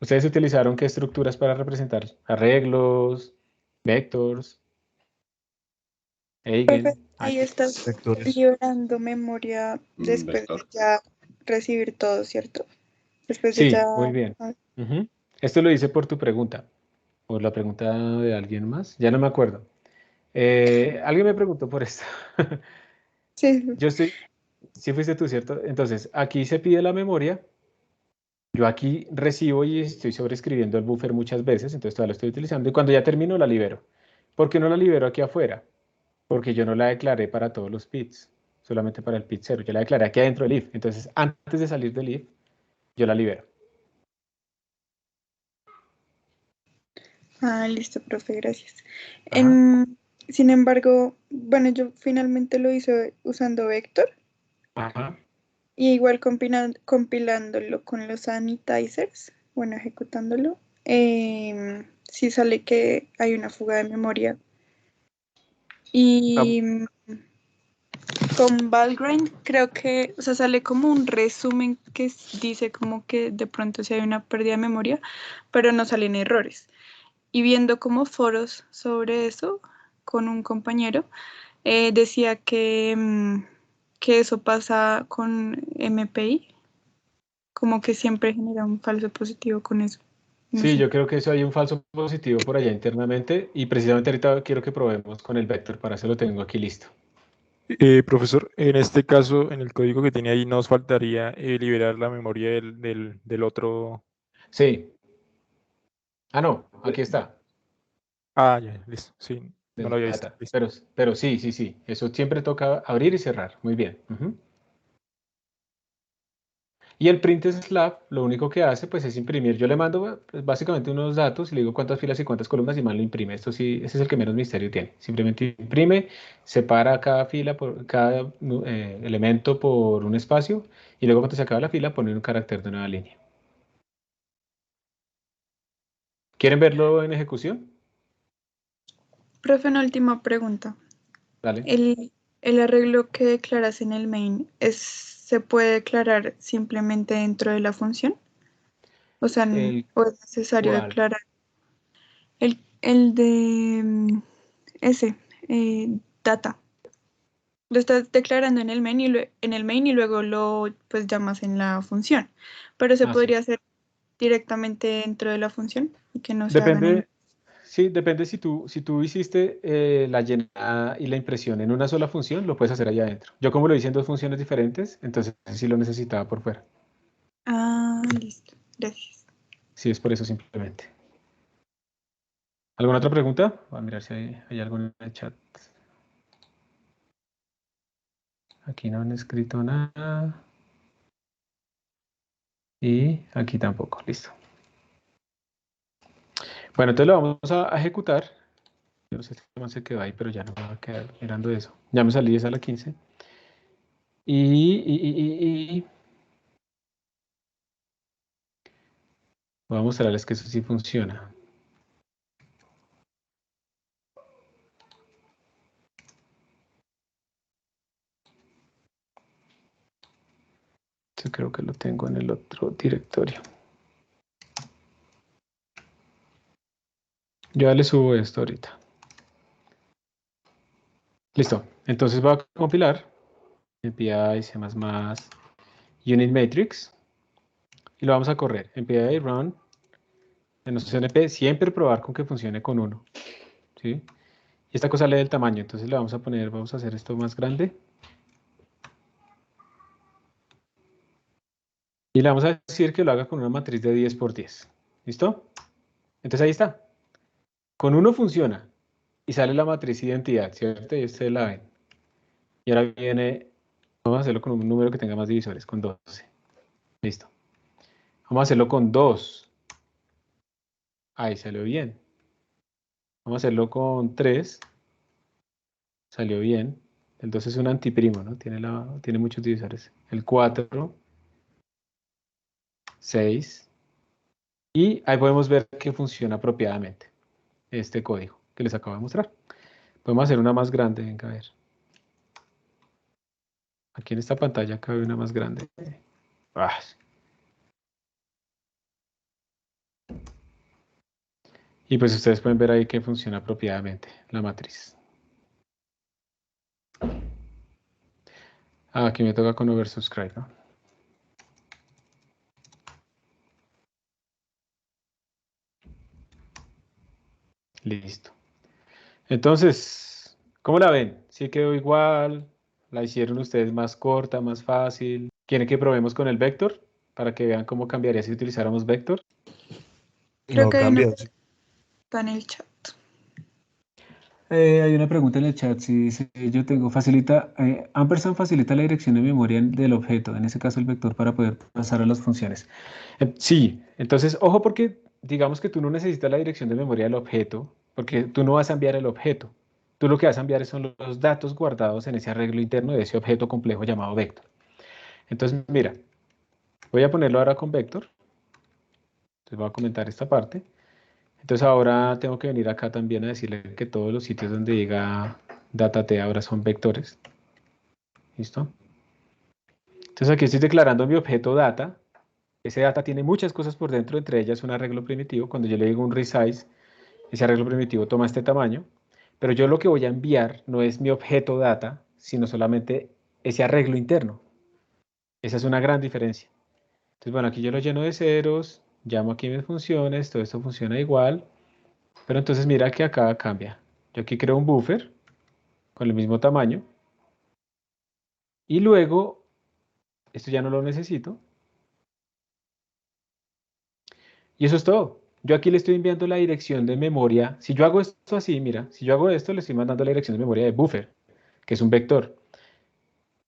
¿Ustedes utilizaron qué estructuras para representar? Arreglos, vectors, Profe, Eigen. ahí estás Vectores. liberando memoria después de Vector. ya recibir todo, ¿cierto? Después de ya... Sí, muy bien. Ujú. Esto lo hice por tu pregunta, por la pregunta de alguien más. Ya no me acuerdo. Alguien me preguntó por esto. Sí, Yo estoy, sí fuiste tú, ¿cierto? Entonces, aquí se pide la memoria. Yo aquí recibo y estoy sobreescribiendo el buffer muchas veces, entonces todavía lo estoy utilizando. Y cuando ya termino, la libero. ¿Por qué no la libero aquí afuera? Porque yo no la declaré para todos los PIDs, solamente para el PID 0. Yo la declaré aquí adentro del if. Entonces, antes de salir del if, yo la libero. listo, profe, gracias. Ajá. Sin embargo, bueno, yo finalmente lo hice usando Vector Ajá. y igual compilándolo con los sanitizers, bueno, ejecutándolo, sí sale que hay una fuga de memoria. Ah, Y con Valgrind creo que, o sea, sale como un resumen que dice como que de pronto sí hay una pérdida de memoria, pero no salen errores. Y viendo como foros sobre eso con un compañero, decía que que eso pasa con MPI, como que siempre genera un falso positivo con eso. No Sí, sé. yo creo que eso hay un falso positivo por allá internamente y precisamente ahorita quiero que probemos con el vector, para eso lo tengo aquí listo. Profesor, en este caso, en el código que tiene ahí, nos faltaría liberar la memoria del otro. Sí. Ah, no, aquí está, Ah, ya, listo. Sí, no lo del había visto. data. Listo. Pero sí, sí, sí, eso siempre toca abrir y cerrar. Muy bien. Ujú. Y el print slab, lo único que hace, pues, es imprimir. Yo le mando pues, básicamente unos datos y le digo cuántas filas y cuántas columnas y más lo imprime. Esto sí, ese es el que menos misterio tiene. Simplemente imprime, separa cada fila, por cada elemento por un espacio y luego cuando se acaba la fila pone un carácter de nueva línea. ¿Quieren verlo en ejecución? Profe, una última pregunta. Dale. El arreglo que declaras en el main, ¿se puede declarar simplemente dentro de la función? O sea, El ¿o es necesario cual. declarar? El de ese, data. Lo estás declarando en el main y luego lo pues llamas en la función. Pero se Ah, sí. podría hacer directamente dentro de la función y que no se haga ningún. Depende, sí, depende si tú hiciste la llenada y la impresión en una sola función, lo puedes hacer allá adentro. Yo como lo hice en dos funciones diferentes, entonces sí lo necesitaba por fuera. Ah, listo. Gracias. Sí, es por eso simplemente. ¿Alguna otra pregunta? Voy a mirar si hay algo en el chat. Aquí no han escrito nada. Y aquí tampoco. Listo. Bueno, entonces lo vamos a ejecutar. Yo no sé si no se quedó ahí, pero ya no me va a quedar mirando eso. Ya me salí de sala 15. Y voy a mostrarles que eso sí funciona. Yo creo que lo tengo en el otro directorio. Yo ya le subo esto ahorita. Listo. Entonces voy a compilar MPI, C++, Unit Matrix y lo vamos a correr. MPI run en nuestro CNP, siempre probar con que funcione con 1. ¿Sí? Y esta cosa lee el tamaño, entonces le vamos a poner, vamos a hacer esto más grande. Y le vamos a decir que lo haga con una matriz de 10 por 10. ¿Listo? Entonces ahí está. Con 1 funciona y sale la matriz identidad, ¿cierto? Y ustedes la ven. Y ahora viene, vamos a hacerlo con un número que tenga más divisores, con 12. Listo. Vamos a hacerlo con 2. Ahí salió bien. Vamos a hacerlo con 3. Salió bien. El 2 es un antiprimo, ¿no? Tiene muchos divisores. El 4, 6. Y ahí podemos ver que funciona apropiadamente este código que les acabo de mostrar. Podemos hacer una más grande, venga a ver. Aquí en esta pantalla cabe una más grande. Ah. Y pues ustedes pueden ver ahí que funciona apropiadamente la matriz. Ah, aquí me toca con oversubscribe, ¿no? Listo. Entonces, ¿cómo la ven? ¿Sí quedó igual? ¿La hicieron ustedes más corta, más fácil? ¿Quieren que probemos con el vector? Para que vean cómo cambiaría si utilizáramos vector. Creo No que hay una cambia. pregunta en el chat. Hay una pregunta en el chat, si dice, yo tengo, Ampersand facilita la dirección de memoria del objeto, en ese caso el vector, para poder pasar a las funciones. Sí, entonces, ojo porque digamos que tú no necesitas la dirección de memoria del objeto, porque tú no vas a enviar el objeto. Tú lo que vas a enviar son los datos guardados en ese arreglo interno de ese objeto complejo llamado vector. Entonces, mira, voy a ponerlo ahora con vector. Entonces voy a comentar esta parte. Entonces ahora tengo que venir acá también a decirle que todos los sitios donde diga datat ahora son vectores. ¿Listo? Entonces aquí estoy declarando mi objeto data. Ese data tiene muchas cosas por dentro, entre ellas un arreglo primitivo. Cuando yo le digo un resize, ese arreglo primitivo toma este tamaño. Pero yo lo que voy a enviar no es mi objeto data, sino solamente ese arreglo interno. Esa es una gran diferencia. Entonces, bueno, aquí yo lo lleno de ceros, llamo aquí mis funciones, todo esto funciona igual, pero entonces mira que acá cambia. Yo aquí creo un buffer con el mismo tamaño y luego, esto ya no lo necesito. Y eso es todo. Yo aquí le estoy enviando la dirección de memoria. Si yo hago esto así, mira, si yo hago esto, le estoy mandando la dirección de memoria de buffer, que es un vector.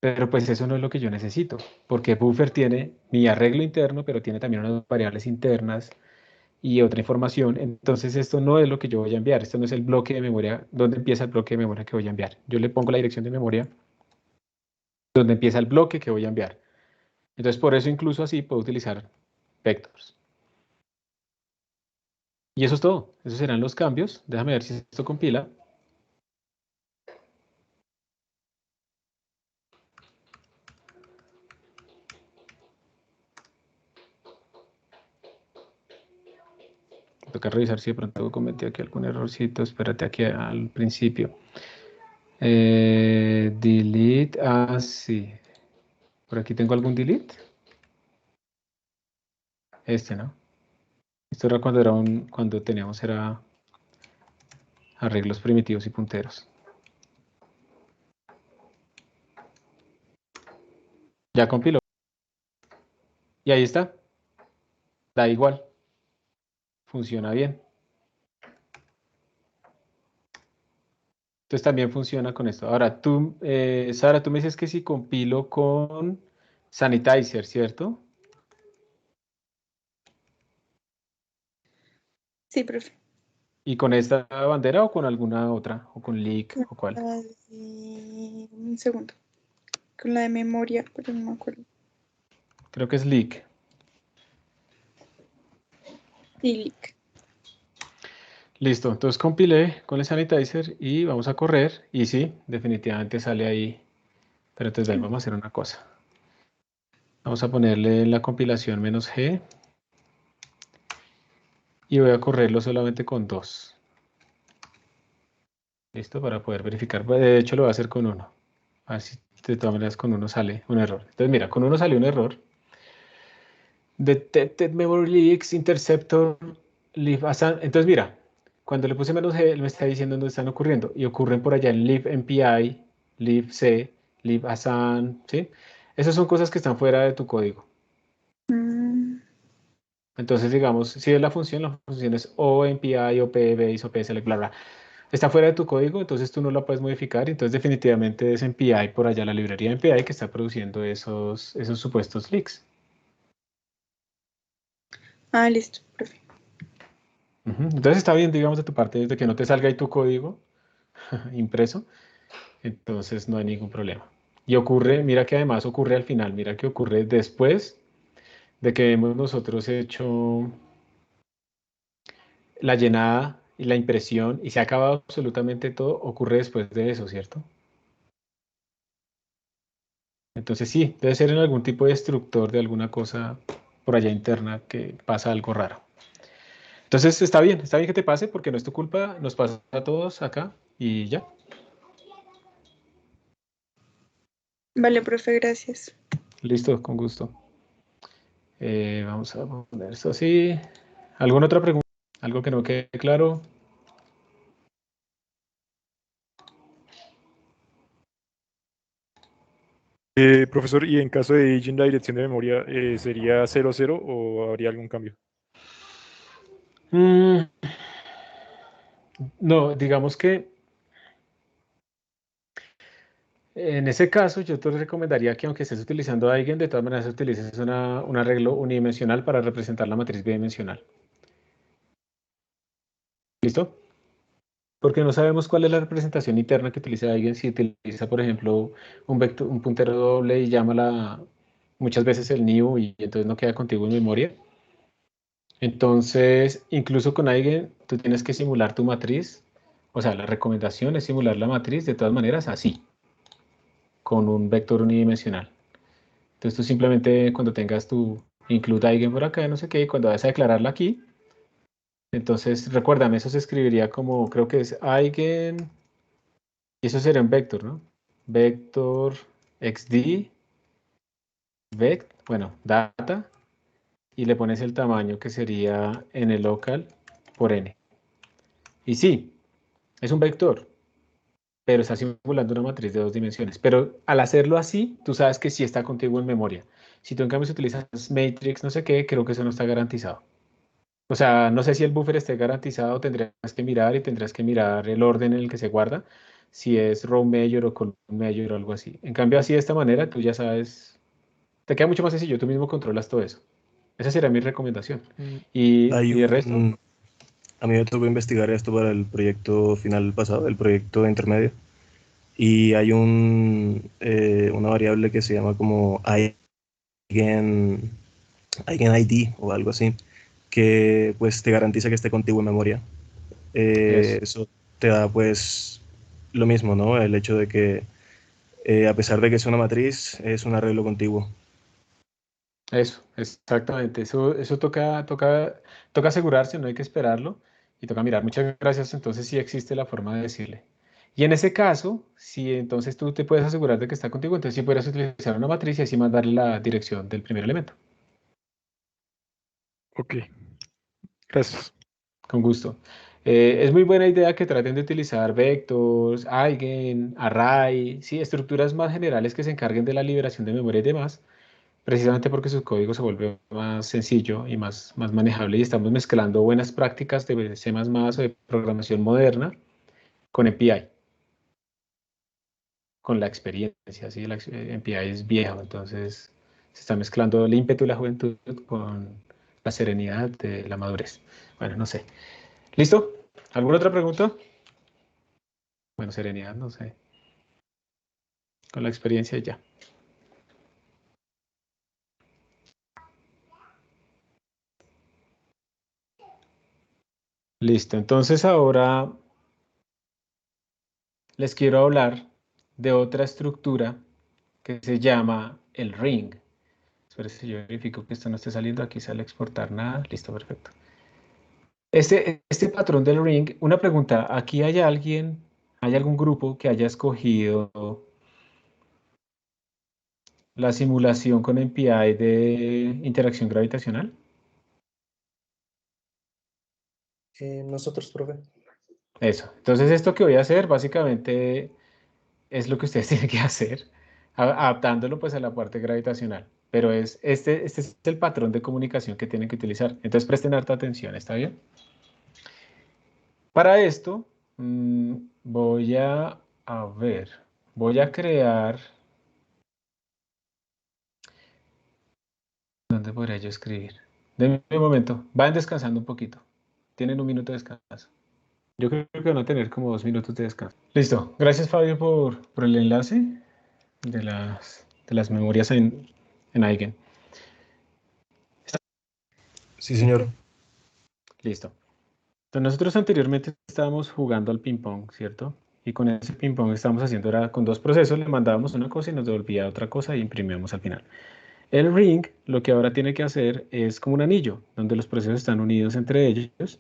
Pero pues eso no es lo que yo necesito, porque buffer tiene mi arreglo interno, pero tiene también unas variables internas y otra información. Entonces esto no es lo que yo voy a enviar. Esto no es el bloque de memoria, donde empieza el bloque de memoria que voy a enviar. Yo le pongo la dirección de memoria donde empieza el bloque que voy a enviar. Entonces por eso incluso así puedo utilizar vectors. Y eso es todo. Esos serán los cambios. Déjame ver si esto compila. Toca revisar si de pronto cometí aquí algún errorcito. Espérate aquí al principio. Delete. Ah, sí. Por aquí tengo algún delete. Este, ¿no? Esto era cuando teníamos arreglos primitivos y punteros. Ya compiló. Y ahí está. Da igual. Funciona bien. Entonces también funciona con esto. Ahora, tú, Sara, tú me dices que si compilo con Sanitizer, ¿cierto? Sí, profe. ¿Y con esta bandera o con alguna otra? ¿O con leak o cuál? Un segundo. Con la de memoria, pero no me acuerdo. Creo que es leak. Click. Listo, entonces compilé con el Sanitizer y vamos a correr. Y sí, definitivamente sale ahí. Pero entonces ven, vamos a hacer una cosa. Vamos a ponerle la compilación "-g". Y voy a correrlo solamente con 2. Listo, para poder verificar. De hecho, lo voy a hacer con 1. A ver si de todas maneras con 1 sale un error. Entonces, mira, con 1 salió un error. Detected memory leaks, interceptor, leave assigned. Entonces, mira, cuando le puse "-g", él me está diciendo dónde están ocurriendo. Y ocurren por allá en libmpi, libc, libassign, ¿sí? Esas son cosas que están fuera de tu código. Entonces, digamos, si es la función es ompi, op, base, op, select, bla, bla. Está fuera de tu código, entonces tú no la puedes modificar. Entonces, definitivamente es MPI por allá, la librería MPI que está produciendo esos supuestos leaks. Ah, listo, profe. Entonces, está bien, digamos, de tu parte, desde que no te salga ahí tu código impreso, entonces no hay ningún problema. Y ocurre, mira que además ocurre al final, mira que ocurre después de que hemos nosotros hecho la llenada y la impresión y se ha acabado absolutamente todo, ocurre después de eso, ¿cierto? Entonces sí, debe ser en algún tipo de destructor de alguna cosa por allá interna que pasa algo raro. Entonces está bien que te pase porque no es tu culpa, nos pasa a todos acá y ya. Vale, profe, gracias. Listo, con gusto. Vamos a poner esto así. ¿Alguna otra pregunta? ¿Algo que no quede claro? Profesor, y en caso de aging, la dirección de memoria sería 00 o habría algún cambio? No, digamos que en ese caso yo te recomendaría que aunque estés utilizando Eigen, de todas maneras utilices un arreglo unidimensional para representar la matriz bidimensional. ¿Listo? Porque no sabemos cuál es la representación interna que utiliza Eigen. Si utiliza, por ejemplo, un puntero doble y llama muchas veces el new y entonces no queda contigo en memoria. Entonces, incluso con Eigen, tú tienes que simular tu matriz. O sea, la recomendación es simular la matriz de todas maneras así, con un vector unidimensional. Entonces tú simplemente cuando tengas tu include Eigen por acá, no sé qué, y cuando vas a declararla aquí, entonces recuérdame, eso se escribiría como, creo que es Eigen, y eso sería un vector, ¿no? Vector xd, vect, bueno, data, y le pones el tamaño que sería n local por n. Y sí, es un vector, pero está simulando una matriz de 2 dimensiones. Pero al hacerlo así, tú sabes que sí está contigo en memoria. Si tú en cambio utilizas matrix, no sé qué, creo que eso no está garantizado. O sea, no sé si el buffer esté garantizado, tendrías que mirar y tendrás que mirar el orden en el que se guarda, si es row major o column major o algo así. En cambio, así de esta manera, tú ya sabes, te queda mucho más sencillo, tú mismo controlas todo eso. Esa sería mi recomendación. Hay Y de resto, a mí me tocó investigar esto para el proyecto final pasado, el proyecto intermedio, y hay una variable que se llama como eigen ID o algo así, que pues te garantiza que esté contigo en memoria. eso, Eso te da pues lo mismo, ¿no? El hecho de que a pesar de que es una matriz, es un arreglo contiguo. eso, exactamente. Eso toca asegurarse, no hay que esperarlo y toca mirar. Muchas gracias, entonces sí existe la forma de decirle. Y en ese caso, si entonces tú te puedes asegurar de que está contigo, entonces sí podrías utilizar una matriz y así mandarle la dirección del primer elemento. Ok, gracias. Con gusto. Es muy buena idea que traten de utilizar vectors, eigen, array, sí, estructuras más generales que se encarguen de la liberación de memoria y demás, precisamente porque su código se vuelve más sencillo y más manejable y estamos mezclando buenas prácticas de C++ o de programación moderna con MPI, con la experiencia, ¿sí? MPI es viejo, entonces se está mezclando el ímpetu de la juventud con la serenidad de la madurez. Bueno, no sé. ¿Listo? ¿Alguna otra pregunta? Bueno, serenidad, no sé. Con la experiencia ya. Listo. Entonces ahora les quiero hablar de otra estructura que se llama el ring. Espera si yo verifico que esto no esté saliendo. Aquí sale exportar nada. Listo, perfecto. Este patrón del ring, una pregunta. ¿Aquí hay algún grupo que haya escogido la simulación con MPI de interacción gravitacional? Nosotros, profe. Eso. Entonces esto que voy a hacer básicamente es lo que ustedes tienen que hacer, adaptándolo pues a la parte gravitacional. Pero este es el patrón de comunicación que tienen que utilizar. Entonces presten harta atención, ¿está bien? Para esto, voy a crear, ¿dónde podría yo escribir? Denme un momento, vayan descansando un poquito. Tienen un minuto de descanso. Yo creo que van a tener como 2 minutos de descanso. Listo. Gracias, Fabio, por el enlace de las memorias en Eigen. Sí, señor. Listo. Entonces, nosotros anteriormente estábamos jugando al ping-pong, ¿cierto? Y con ese ping-pong estábamos haciendo, era con dos procesos, le mandábamos una cosa y nos devolvía otra cosa y imprimíamos al final. El ring lo que ahora tiene que hacer es como un anillo, donde los procesos están unidos entre ellos.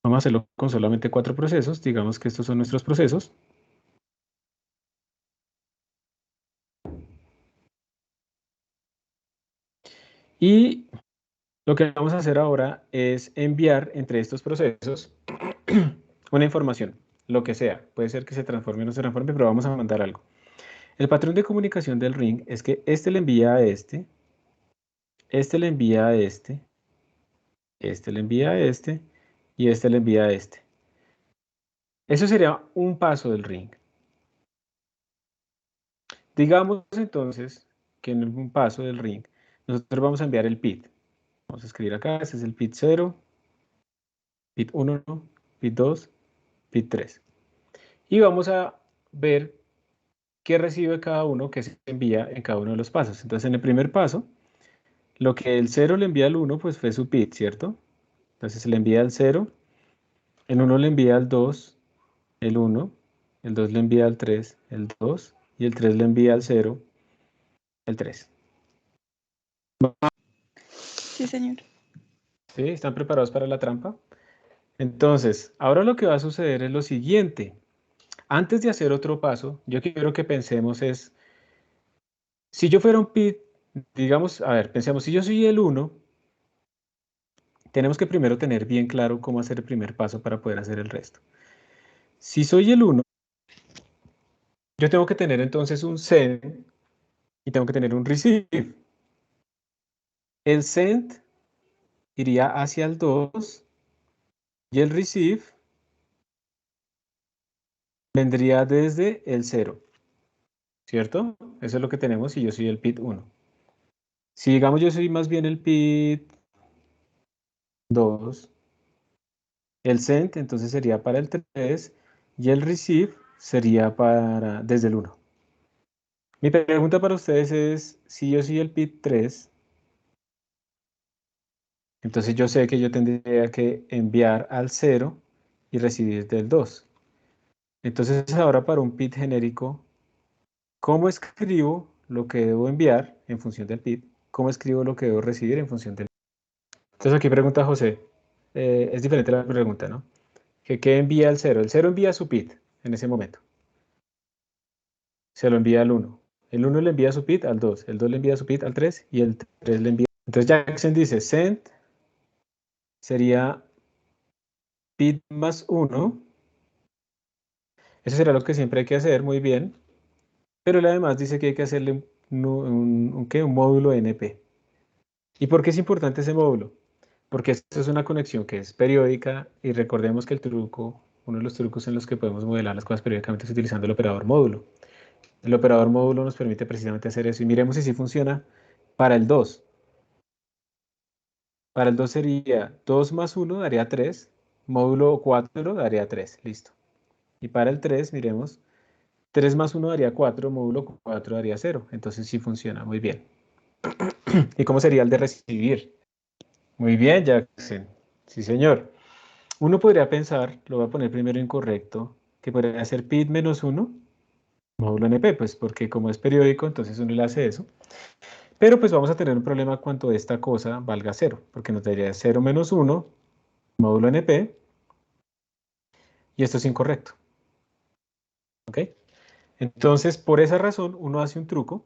Vamos a hacerlo con solamente 4 procesos. Digamos que estos son nuestros procesos. Y lo que vamos a hacer ahora es enviar entre estos procesos una información, lo que sea. Puede ser que se transforme o no se transforme, pero vamos a mandar algo. El patrón de comunicación del ring es que este le envía a este le envía a este le envía a este y este le envía a este. Eso sería un paso del ring. Digamos entonces que en un paso del ring nosotros vamos a enviar el PID. Vamos a escribir acá, este es el PID 0, PID 1, PID 2, PID 3. Y vamos a ver qué recibe cada uno, que se envía en cada uno de los pasos. Entonces en el primer paso, lo que el 0 le envía al 1, pues fue su PID, ¿cierto? Entonces se le envía al 0, el 1 le envía al 2, el 1, el 2 le envía al 3, el 2, y el 3 le envía al 0, el 3. Sí, señor. ¿Sí? ¿Están preparados para la trampa? Entonces, ahora lo que va a suceder es lo siguiente. Antes de hacer otro paso, yo quiero que pensemos es, Si yo fuera un PID, digamos, a ver, pensemos, si yo soy el 1, tenemos que primero tener bien claro cómo hacer el primer paso para poder hacer el resto. Si soy el 1, yo tengo que tener entonces un send y tengo que tener un receive. El send iría hacia el 2 y el receive vendría desde el 0, ¿cierto? Eso es lo que tenemos si yo soy el PID 1. Si digamos yo soy más bien el PID 2, el send entonces sería para el 3 y el receive sería para desde el 1. Mi pregunta para ustedes es, si yo soy el PID 3, entonces yo sé que yo tendría que enviar al 0 y recibir del 2. Entonces ahora para un PID genérico, ¿cómo escribo lo que debo enviar en función del PID? ¿Cómo escribo lo que debo recibir en función del PID? Entonces aquí pregunta José, es diferente la pregunta, ¿no? ¿Qué envía el 0? El 0 envía su PID en ese momento. Se lo envía al 1. El 1 le envía su PID al 2, el 2 le envía su PID al 3 y el 3 le envía. Entonces Jackson dice, send sería PID más 1. Eso será lo que siempre hay que hacer, muy bien. Pero él además dice que hay que hacerle un módulo NP. ¿Y por qué es importante ese módulo? Porque esto es una conexión que es periódica y recordemos que el truco, uno de los trucos en los que podemos modelar las cosas periódicamente es utilizando el operador módulo. El operador módulo nos permite precisamente hacer eso y miremos si sí funciona para el 2. Para el 2 sería 2 más 1 daría 3, módulo 4 daría 3, listo. Y para el 3, miremos, 3 más 1 daría 4, módulo 4 daría 0, entonces sí funciona, muy bien. ¿Y cómo sería el de recibir? Muy bien, Jackson. Sí, señor. Uno podría pensar, lo voy a poner primero incorrecto, que podría ser PID menos 1, módulo NP, pues porque como es periódico, entonces uno le hace eso. Pero pues vamos a tener un problema cuando esta cosa valga 0, porque nos daría 0 menos 1, módulo NP, y esto es incorrecto. ¿Ok? Entonces, por esa razón, uno hace un truco,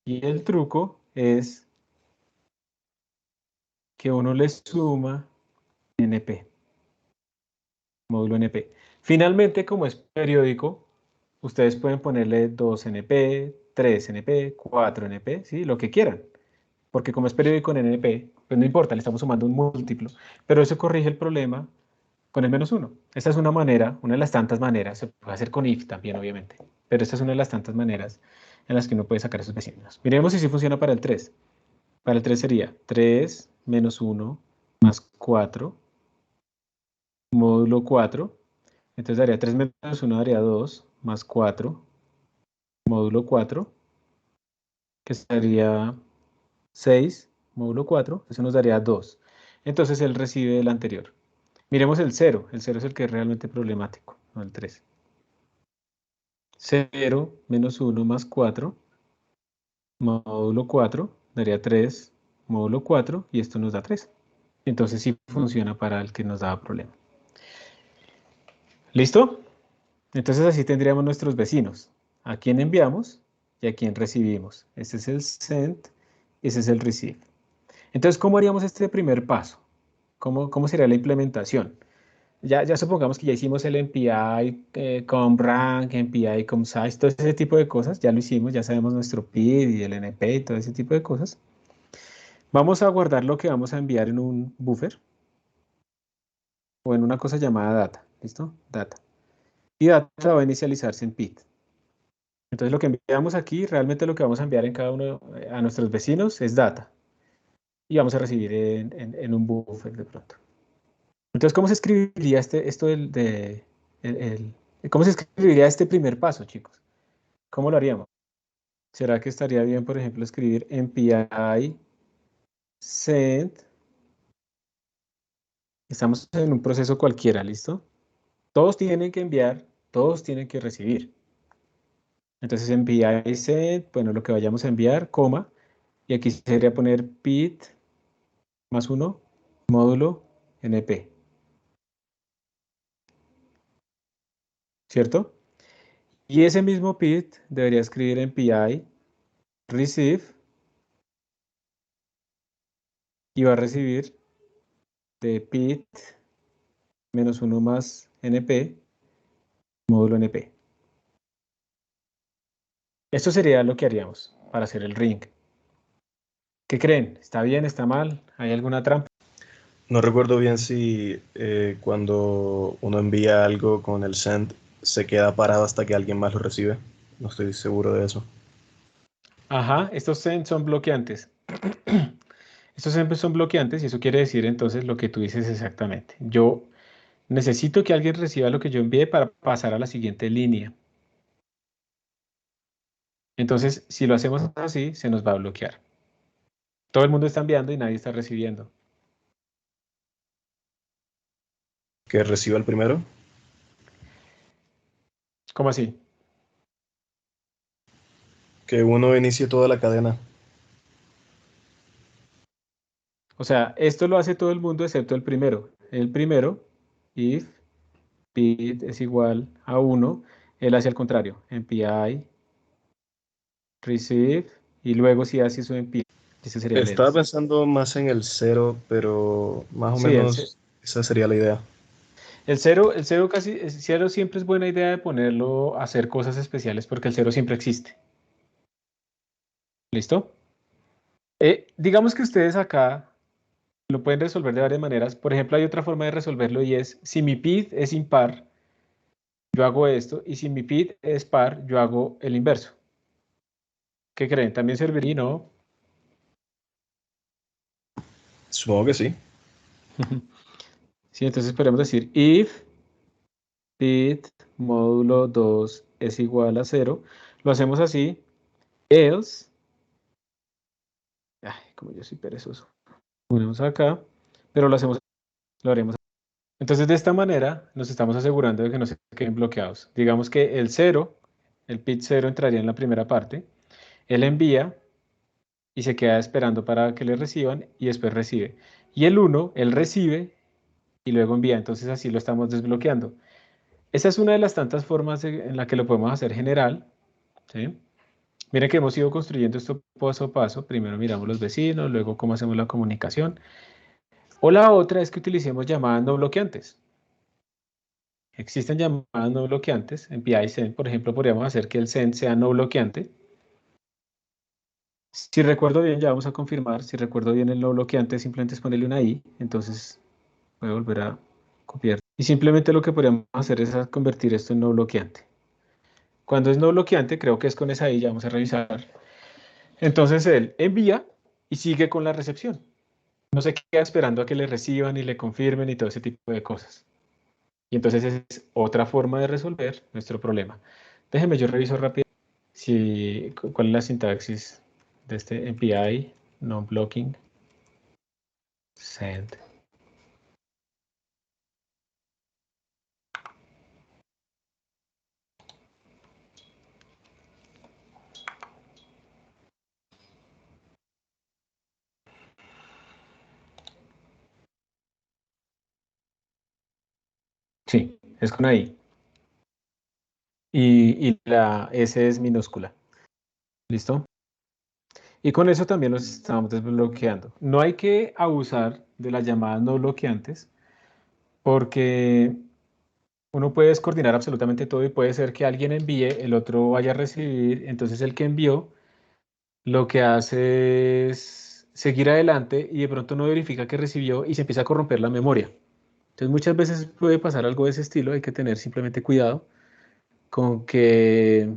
y el truco es que uno le suma NP, módulo NP. Finalmente, como es periódico, ustedes pueden ponerle 2 NP, 3 NP, 4 NP, ¿sí? Lo que quieran. Porque como es periódico en NP, pues no importa, le estamos sumando un múltiplo. Pero eso corrige el problema con el menos 1. Esta es una manera, una de las tantas maneras, se puede hacer con if también, obviamente. Pero esta es una de las tantas maneras en las que uno puede sacar esos vecinos. Miremos si sí funciona para el 3. Para el 3 sería 3 menos 1 más 4, módulo 4. Entonces daría 3 menos 1 daría 2, más 4, módulo 4, que sería 6, módulo 4, eso nos daría 2. Entonces él recibe el anterior. Miremos el 0 es el que es realmente problemático, no el 3. 0 menos 1 más 4, módulo 4, daría 3, módulo 4, y esto nos da 3. Entonces sí funciona para el que nos daba problema. ¿Listo? Entonces así tendríamos nuestros vecinos. A quién enviamos y a quién recibimos. Este es el send, ese es el receive. Entonces, ¿cómo haríamos este primer paso? ¿Cómo sería la implementación? Ya supongamos que ya hicimos el MPI com rank, MPI com size, todo ese tipo de cosas, ya lo hicimos, ya sabemos nuestro PID y el NP y todo ese tipo de cosas. Vamos a guardar lo que vamos a enviar en un buffer o en una cosa llamada data, ¿listo? Data. Y data va a inicializarse en PID. Entonces lo que enviamos aquí, realmente lo que vamos a enviar en cada uno a nuestros vecinos es data. Y vamos a recibir en un buffer de pronto. Entonces, ¿cómo se escribiría cómo se escribiría este primer paso, chicos? ¿Cómo lo haríamos? ¿Será que estaría bien, por ejemplo, escribir MPI send? Estamos en un proceso cualquiera, ¿listo? Todos tienen que enviar, todos tienen que recibir. Entonces, MPI send, bueno, lo que vayamos a enviar, coma, y aquí sería poner PID más 1, módulo NP, ¿cierto? Y ese mismo PID debería escribir MPI receive y va a recibir de pit menos 1 más np módulo np. Esto sería lo que haríamos para hacer el ring. ¿Qué creen? ¿Está bien? ¿Está mal? ¿Hay alguna trampa? No recuerdo bien si cuando uno envía algo con el send se queda parado hasta que alguien más lo recibe. No estoy seguro de eso. Ajá, estos send son bloqueantes. Estos send son bloqueantes y eso quiere decir entonces lo que tú dices exactamente. Yo necesito que alguien reciba lo que yo envié para pasar a la siguiente línea. Entonces, si lo hacemos así, se nos va a bloquear. Todo el mundo está enviando y nadie está recibiendo. ¿Que reciba el primero? ¿Cómo así? Que uno inicie toda la cadena. O sea, esto lo hace todo el mundo excepto el primero. El primero, if pid es igual a 1, él hace al contrario. MPI, receive, y luego si hace su MPI. Ese sería el Estaba else. pensando más en el cero, pero más o Sí, menos esa sería la idea. el cero el cero siempre es buena idea de ponerlo a hacer cosas especiales porque el cero siempre existe. ¿Listo? Digamos que ustedes acá lo pueden resolver de varias maneras. Por ejemplo, hay otra forma de resolverlo y es, si mi PID es impar, yo hago esto, y si mi PID es par, yo hago el inverso. ¿Qué creen? ¿También serviría? ¿No? Supongo que sí. Sí, entonces podemos decir if PID módulo 2 es igual a 0. Lo hacemos así, else, ay, como yo soy perezoso, ponemos acá, pero lo haremos. Entonces, de esta manera, nos estamos asegurando de que no se queden bloqueados. Digamos que el 0, el PID 0 entraría en la primera parte, él envía y se queda esperando para que le reciban y después recibe. Y el 1, él recibe y luego envía, entonces así lo estamos desbloqueando. Esa es una de las tantas formas en la que lo podemos hacer general, ¿sí? Miren que hemos ido construyendo esto paso a paso. Primero miramos los vecinos, luego cómo hacemos la comunicación. O la otra es que utilicemos llamadas no bloqueantes. Existen llamadas no bloqueantes. En PI send, por ejemplo, podríamos hacer que el send sea no bloqueante. Si recuerdo bien, ya vamos a confirmar. Si recuerdo bien, el no bloqueante simplemente es ponerle una i. Entonces voy a volver a copiar. Y simplemente lo que podríamos hacer es convertir esto en no bloqueante. Cuando es no bloqueante, creo que es con esa i, ya vamos a revisar. Entonces él envía y sigue con la recepción. No se queda esperando a que le reciban y le confirmen y todo ese tipo de cosas. Y entonces esa es otra forma de resolver nuestro problema. Déjeme, yo reviso rápido cuál es la sintaxis de este MPI, non-blocking, send. Sí, es con ahí. Y la S es minúscula. ¿Listo? Y con eso también los estamos desbloqueando. No hay que abusar de las llamadas no bloqueantes porque uno puede descoordinar absolutamente todo y puede ser que alguien envíe, el otro vaya a recibir, entonces el que envió lo que hace es seguir adelante y de pronto no verifica que recibió y se empieza a corromper la memoria. Entonces muchas veces puede pasar algo de ese estilo, hay que tener simplemente cuidado con que,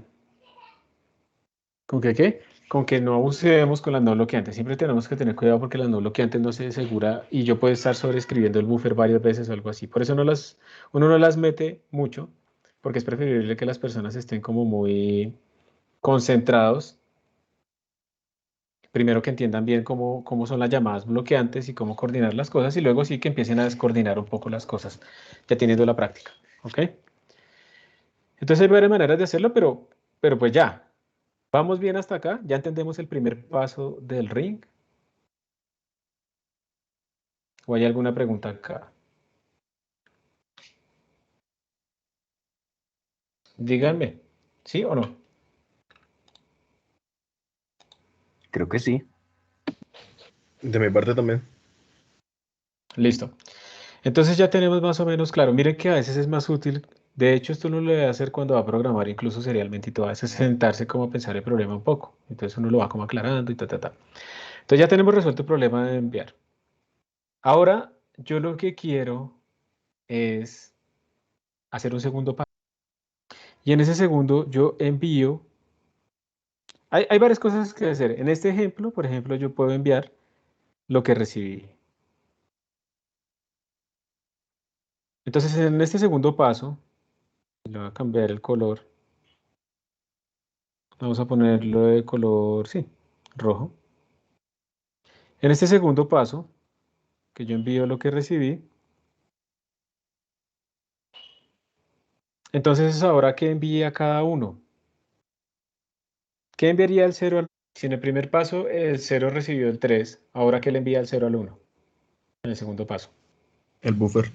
¿con que qué? Con que no abusemos con las no bloqueantes. Siempre tenemos que tener cuidado porque las no bloqueantes no se asegura y yo puedo estar sobreescribiendo el buffer varias veces o algo así. Por eso uno no las mete mucho porque es preferible que las personas estén como muy concentrados. Primero que entiendan bien cómo son las llamadas bloqueantes y cómo coordinar las cosas y luego sí que empiecen a descoordinar un poco las cosas, ya teniendo la práctica. ¿Ok? Entonces hay varias maneras de hacerlo, pero pues ya. Vamos bien hasta acá. Ya entendemos el primer paso del ring. ¿O hay alguna pregunta acá? Díganme, ¿sí o no? Creo que sí. De mi parte también. Listo. Entonces ya tenemos más o menos claro. Miren que a veces es más útil. De hecho, esto uno lo debe hacer cuando va a programar, incluso serialmente, y todo. A veces sentarse como a pensar el problema un poco. Entonces uno lo va como aclarando y ta, ta, ta. Entonces ya tenemos resuelto el problema de enviar. Ahora, yo lo que quiero es hacer un segundo paso. Y en ese segundo yo envío. Hay varias cosas que hacer. En este ejemplo, por ejemplo, yo puedo enviar lo que recibí. Entonces, en este segundo paso, le voy a cambiar el color. Vamos a ponerlo de color, sí, rojo. En este segundo paso, que yo envío lo que recibí, entonces ahora que envíe a cada uno. ¿Qué enviaría el 0 al 1? Si en el primer paso el 0 recibió el 3, ahora que le envía el 0 al 1 en el segundo paso. El buffer.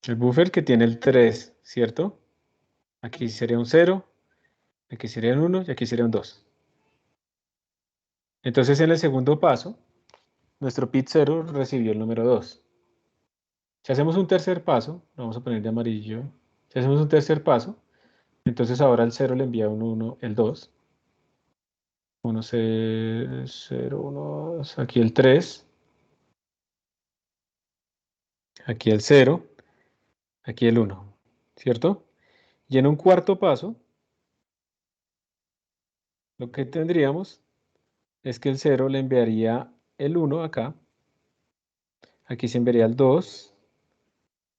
El buffer que tiene el 3, ¿cierto? Aquí sería un 0, aquí sería un 1 y aquí sería un 2. Entonces en el segundo paso, nuestro pit 0 recibió el número 2. Si hacemos un tercer paso, lo vamos a poner de amarillo. Si hacemos un tercer paso, entonces ahora el 0 le envía un 1, el 2. 1, 0, 1, aquí el 3, aquí el 0, aquí el 1, ¿cierto? Y en un cuarto paso, lo que tendríamos es que el 0 le enviaría el 1 acá, aquí se enviaría el 2,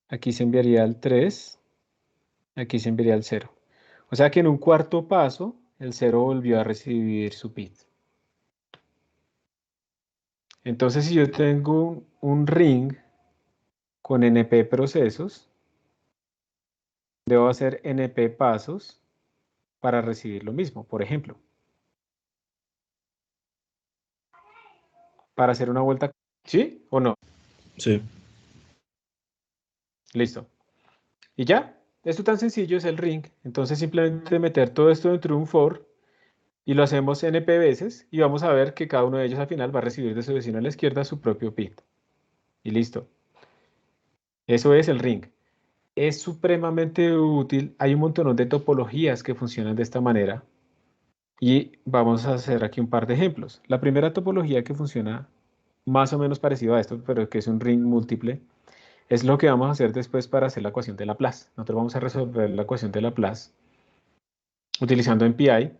aquí se enviaría el 3, aquí se enviaría el 0. O sea que en un cuarto paso, el 0 volvió a recibir su bit. Entonces, si yo tengo un ring con NP procesos, debo hacer NP pasos para recibir lo mismo. Por ejemplo, para hacer una vuelta, ¿sí o no? Sí. Listo. Y ya, esto tan sencillo es el ring. Entonces simplemente meter todo esto dentro de un for y lo hacemos NP veces y vamos a ver que cada uno de ellos al final va a recibir de su vecino a la izquierda su propio bit. Y listo. Eso es el ring. Es supremamente útil. Hay un montón de topologías que funcionan de esta manera. Y vamos a hacer aquí un par de ejemplos. La primera topología que funciona más o menos parecido a esto, pero que es un ring múltiple, es lo que vamos a hacer después para hacer la ecuación de Laplace. Nosotros vamos a resolver la ecuación de Laplace utilizando MPI.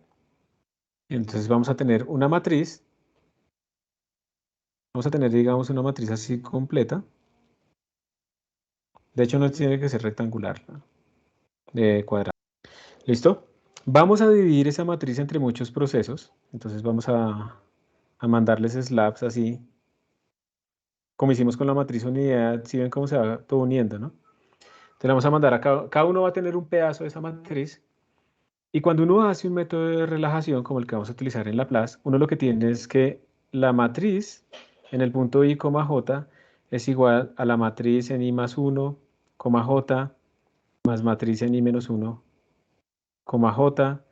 Entonces vamos a tener una matriz. Vamos a tener, digamos, una matriz así completa. De hecho, no tiene que ser rectangular, ¿no? De cuadrado. ¿Listo? Vamos a dividir esa matriz entre muchos procesos. Entonces vamos a mandarles slabs así, como hicimos con la matriz unidad. Si ven cómo se va todo uniendo, ¿no? Entonces le vamos a mandar a cada uno va a tener un pedazo de esa matriz. Y cuando uno hace un método de relajación como el que vamos a utilizar en Laplace, uno lo que tiene es que la matriz en el punto i, j es igual a la matriz en i más 1, j más matriz en i menos 1, j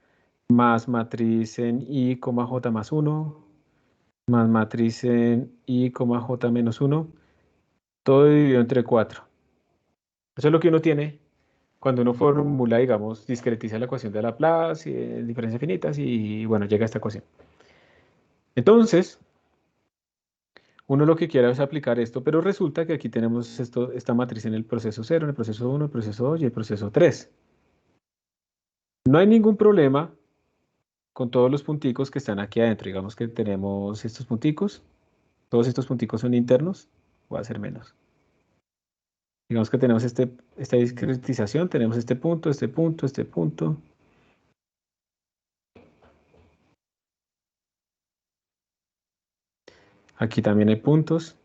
más matriz en i, j más 1, más matriz en i, j menos 1, todo dividido entre 4. Eso es lo que uno tiene cuando uno formula, digamos, discretiza la ecuación de Laplace, diferencias finitas y bueno, llega a esta ecuación. Entonces, uno lo que quiere es aplicar esto, pero resulta que aquí tenemos esta matriz en el proceso 0, en el proceso 1, el proceso 2 y el proceso 3. No hay ningún problema con todos los punticos que están aquí adentro. Digamos que tenemos estos punticos, todos estos punticos son internos, voy a hacer menos. Digamos que tenemos esta discretización, tenemos este punto, este punto, este punto. Aquí también hay puntos.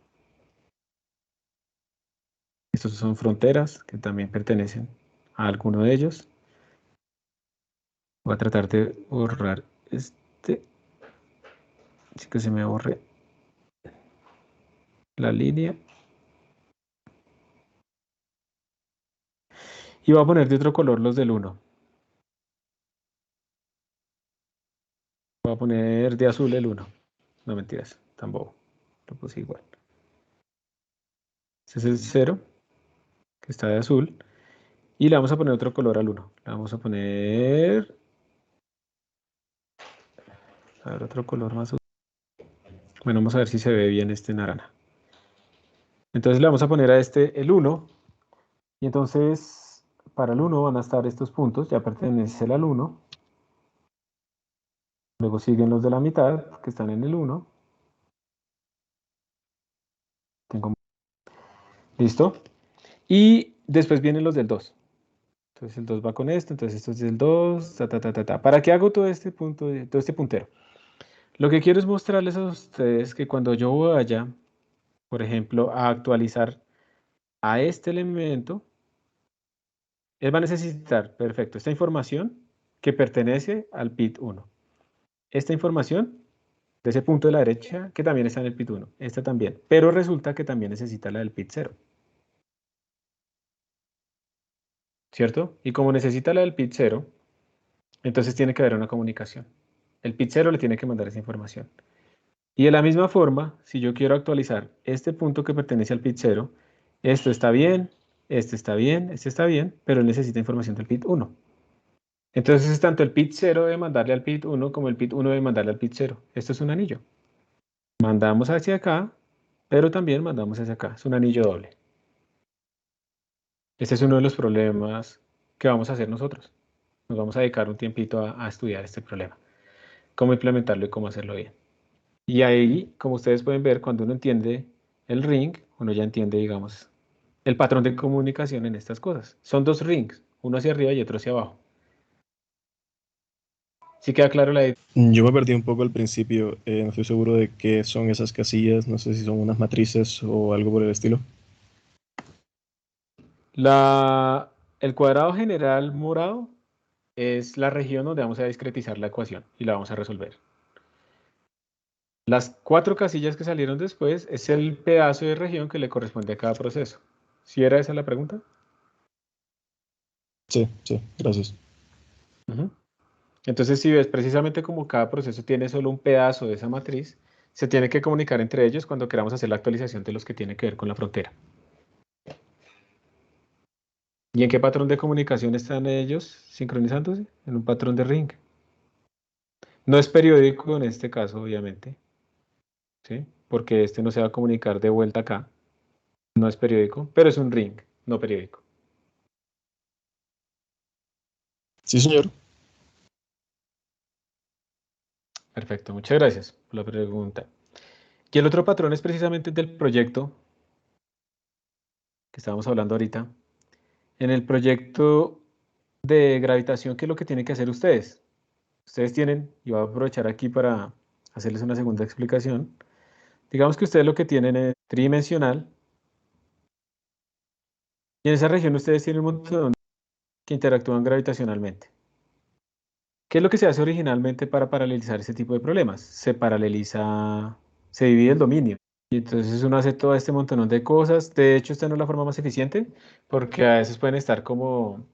Estos son fronteras que también pertenecen a alguno de ellos. Voy a tratar de borrar este. Así que se me borre la línea. Y voy a poner de otro color los del 1. Voy a poner de azul el 1. No, mentiras, tampoco. Lo puse igual. Este es el 0, que está de azul. Y le vamos a poner otro color al 1. Le vamos a poner... A ver, otro color más. Bueno, vamos a ver si se ve bien este naranja. Entonces le vamos a poner a este el 1. Y entonces, para el 1 van a estar estos puntos. Ya pertenece al 1. Luego siguen los de la mitad, que están en el 1. ¿Listo? Y después vienen los del 2. Entonces el 2 va con esto, entonces esto es del 2, ta, ta, ta, ta, ta. ¿Para qué hago todo este punto, todo este puntero? Lo que quiero es mostrarles a ustedes que cuando yo vaya, por ejemplo, a actualizar a este elemento, él va a necesitar, perfecto, esta información que pertenece al PIT 1. Esta información de ese punto de la derecha que también está en el PIT 1. Esta también. Pero resulta que también necesita la del PIT 0. ¿Cierto? Y como necesita la del PIT 0, entonces tiene que haber una comunicación. El PIT 0 le tiene que mandar esa información. Y de la misma forma, si yo quiero actualizar este punto que pertenece al PIT 0, esto está bien, este está bien, este está bien, pero él necesita información del PIT 1. Entonces, tanto el PIT 0 debe mandarle al PIT 1 como el PIT 1 debe mandarle al PIT 0. Esto es un anillo. Mandamos hacia acá, pero también mandamos hacia acá. Es un anillo doble. Este es uno de los problemas que vamos a hacer nosotros. Nos vamos a dedicar un tiempito a estudiar este problema. Cómo implementarlo y cómo hacerlo bien. Y ahí, como ustedes pueden ver, cuando uno entiende el ring, uno ya entiende, digamos, el patrón de comunicación en estas cosas. Son dos rings, uno hacia arriba y otro hacia abajo. ¿Sí queda claro la idea? Yo me perdí un poco al principio, no estoy seguro de qué son esas casillas, no sé si son unas matrices o algo por el estilo. El cuadrado general morado es la región donde vamos a discretizar la ecuación y la vamos a resolver. Las 4 casillas que salieron después es el pedazo de región que le corresponde a cada proceso. ¿Sí era esa la pregunta? Sí, gracias. Entonces, si ves, precisamente como cada proceso tiene solo un pedazo de esa matriz, se tiene que comunicar entre ellos cuando queramos hacer la actualización de los que tienen que ver con la frontera. ¿Y en qué patrón de comunicación están ellos sincronizándose? En un patrón de ring. No es periódico en este caso, obviamente, ¿sí? Porque este no se va a comunicar de vuelta acá. No es periódico, pero es un ring, no periódico. Sí, señor. Perfecto, muchas gracias por la pregunta. Y el otro patrón es precisamente del proyecto que estábamos hablando ahorita. En el proyecto de gravitación, ¿qué es lo que tienen que hacer ustedes? Ustedes tienen, y voy a aprovechar aquí para hacerles una segunda explicación. Digamos que ustedes lo que tienen es tridimensional, y en esa región ustedes tienen un montón que interactúan gravitacionalmente. ¿Qué es lo que se hace originalmente para paralelizar ese tipo de problemas? Se paraleliza, se divide el dominio. Y entonces uno hace todo este montón de cosas. De hecho, esta no es la forma más eficiente, porque a veces pueden estar como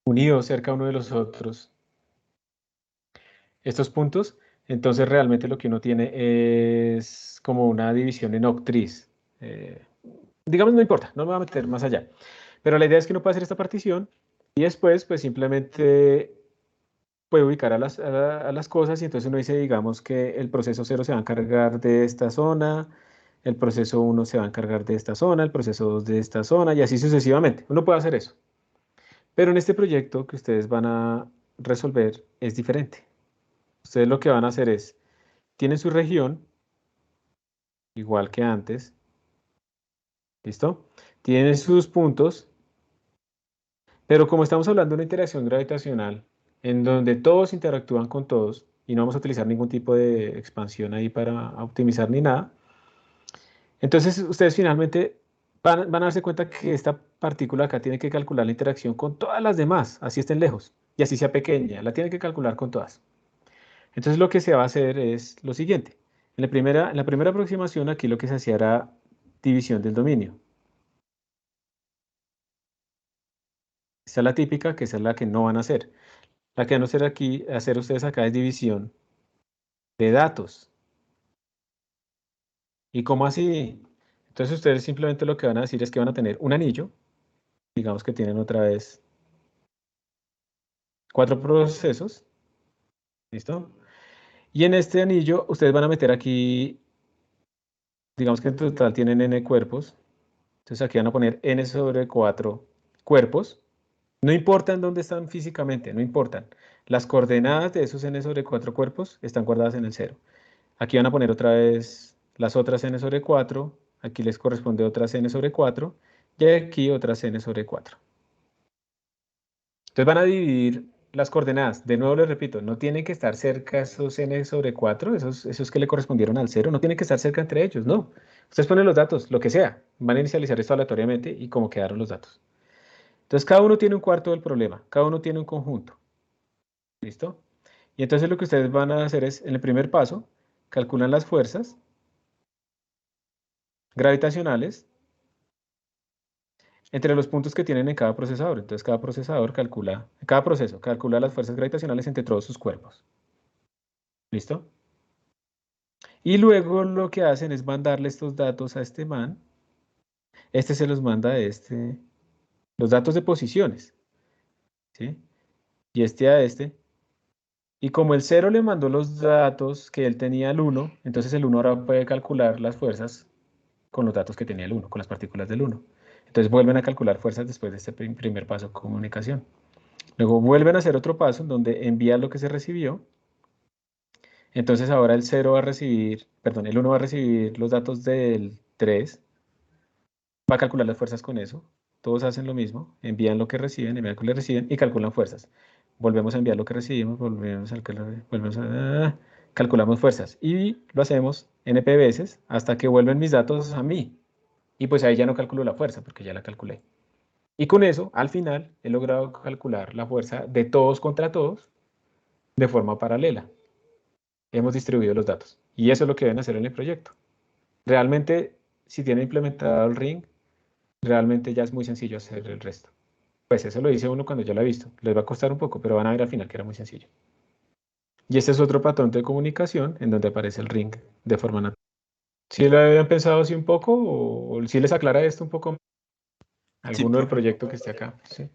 unidos cerca uno de los otros estos puntos. Entonces realmente lo que uno tiene es como una división en octriz. Digamos, no importa, no me voy a meter más allá. Pero la idea es que uno puede hacer esta partición y después pues simplemente puede ubicar a las cosas y entonces uno dice, digamos que el proceso 0 se va a encargar de esta zona, el proceso 1 se va a encargar de esta zona, el proceso 2 de esta zona y así sucesivamente. Uno puede hacer eso. Pero en este proyecto que ustedes van a resolver es diferente. Ustedes lo que van a hacer es, tienen su región, igual que antes, ¿listo? Tienen sus puntos, pero como estamos hablando de una interacción gravitacional, en donde todos interactúan con todos, y no vamos a utilizar ningún tipo de expansión ahí para optimizar ni nada, entonces ustedes finalmente van a darse cuenta que esta partícula acá tiene que calcular la interacción con todas las demás, así estén lejos, y así sea pequeña, la tiene que calcular con todas. Entonces lo que se va a hacer es lo siguiente. En la primera aproximación aquí lo que se hacía era división del dominio. Esta es la típica, que esa es la que no van a hacer. La que van a hacer ustedes acá es división de datos. ¿Y cómo así? Entonces ustedes simplemente lo que van a decir es que van a tener un anillo. Digamos que tienen otra vez 4 procesos. ¿Listo? Y en este anillo ustedes van a meter aquí, digamos que en total tienen n cuerpos. Entonces aquí van a poner n sobre 4 cuerpos. No importa en dónde están físicamente, no importan. Las coordenadas de esos n sobre 4 cuerpos están guardadas en el 0. Aquí van a poner otra vez las otras n sobre 4. Aquí les corresponde otras n sobre 4. Y aquí otras n sobre 4. Entonces van a dividir las coordenadas. De nuevo les repito, no tienen que estar cerca esos n sobre 4, esos que le correspondieron al 0, no tienen que estar cerca entre ellos, no. Ustedes ponen los datos, lo que sea. Van a inicializar esto aleatoriamente y como quedaron los datos. Entonces cada uno tiene un cuarto del problema, cada uno tiene un conjunto. ¿Listo? Y entonces lo que ustedes van a hacer es, en el primer paso, calculan las fuerzas gravitacionales entre los puntos que tienen en cada procesador. Entonces cada proceso calcula las fuerzas gravitacionales entre todos sus cuerpos. ¿Listo? Y luego lo que hacen es mandarle estos datos a este man. Este se los manda a este, los datos de posiciones. ¿Sí? Y este a este. Y como el 0 le mandó los datos que él tenía al 1, entonces el 1 ahora puede calcular las fuerzas con los datos que tenía el 1, con las partículas del 1. Entonces vuelven a calcular fuerzas después de este primer paso de comunicación. Luego vuelven a hacer otro paso en donde envían lo que se recibió. Entonces ahora el 0 va a recibir, perdón, el 1 va a recibir los datos del 3, va a calcular las fuerzas con eso. Todos hacen lo mismo, envían lo que reciben, envían lo que reciben y calculan fuerzas. Volvemos a enviar lo que recibimos, calculamos fuerzas. Y lo hacemos NP veces hasta que vuelven mis datos a mí. Y pues ahí ya no calculo la fuerza porque ya la calculé. Y con eso, al final, he logrado calcular la fuerza de todos contra todos de forma paralela. Hemos distribuido los datos. Y eso es lo que deben hacer en el proyecto. Realmente, si tienen implementado el ring, realmente ya es muy sencillo hacer el resto. Pues eso lo dice uno cuando ya lo ha visto. Les va a costar un poco, pero van a ver al final que era muy sencillo. Y este es otro patrón de comunicación en donde aparece el ring de forma natural. ¿Sí lo habían pensado así un poco o si les aclara esto un poco? ¿Alguno del proyecto que esté acá? Sí.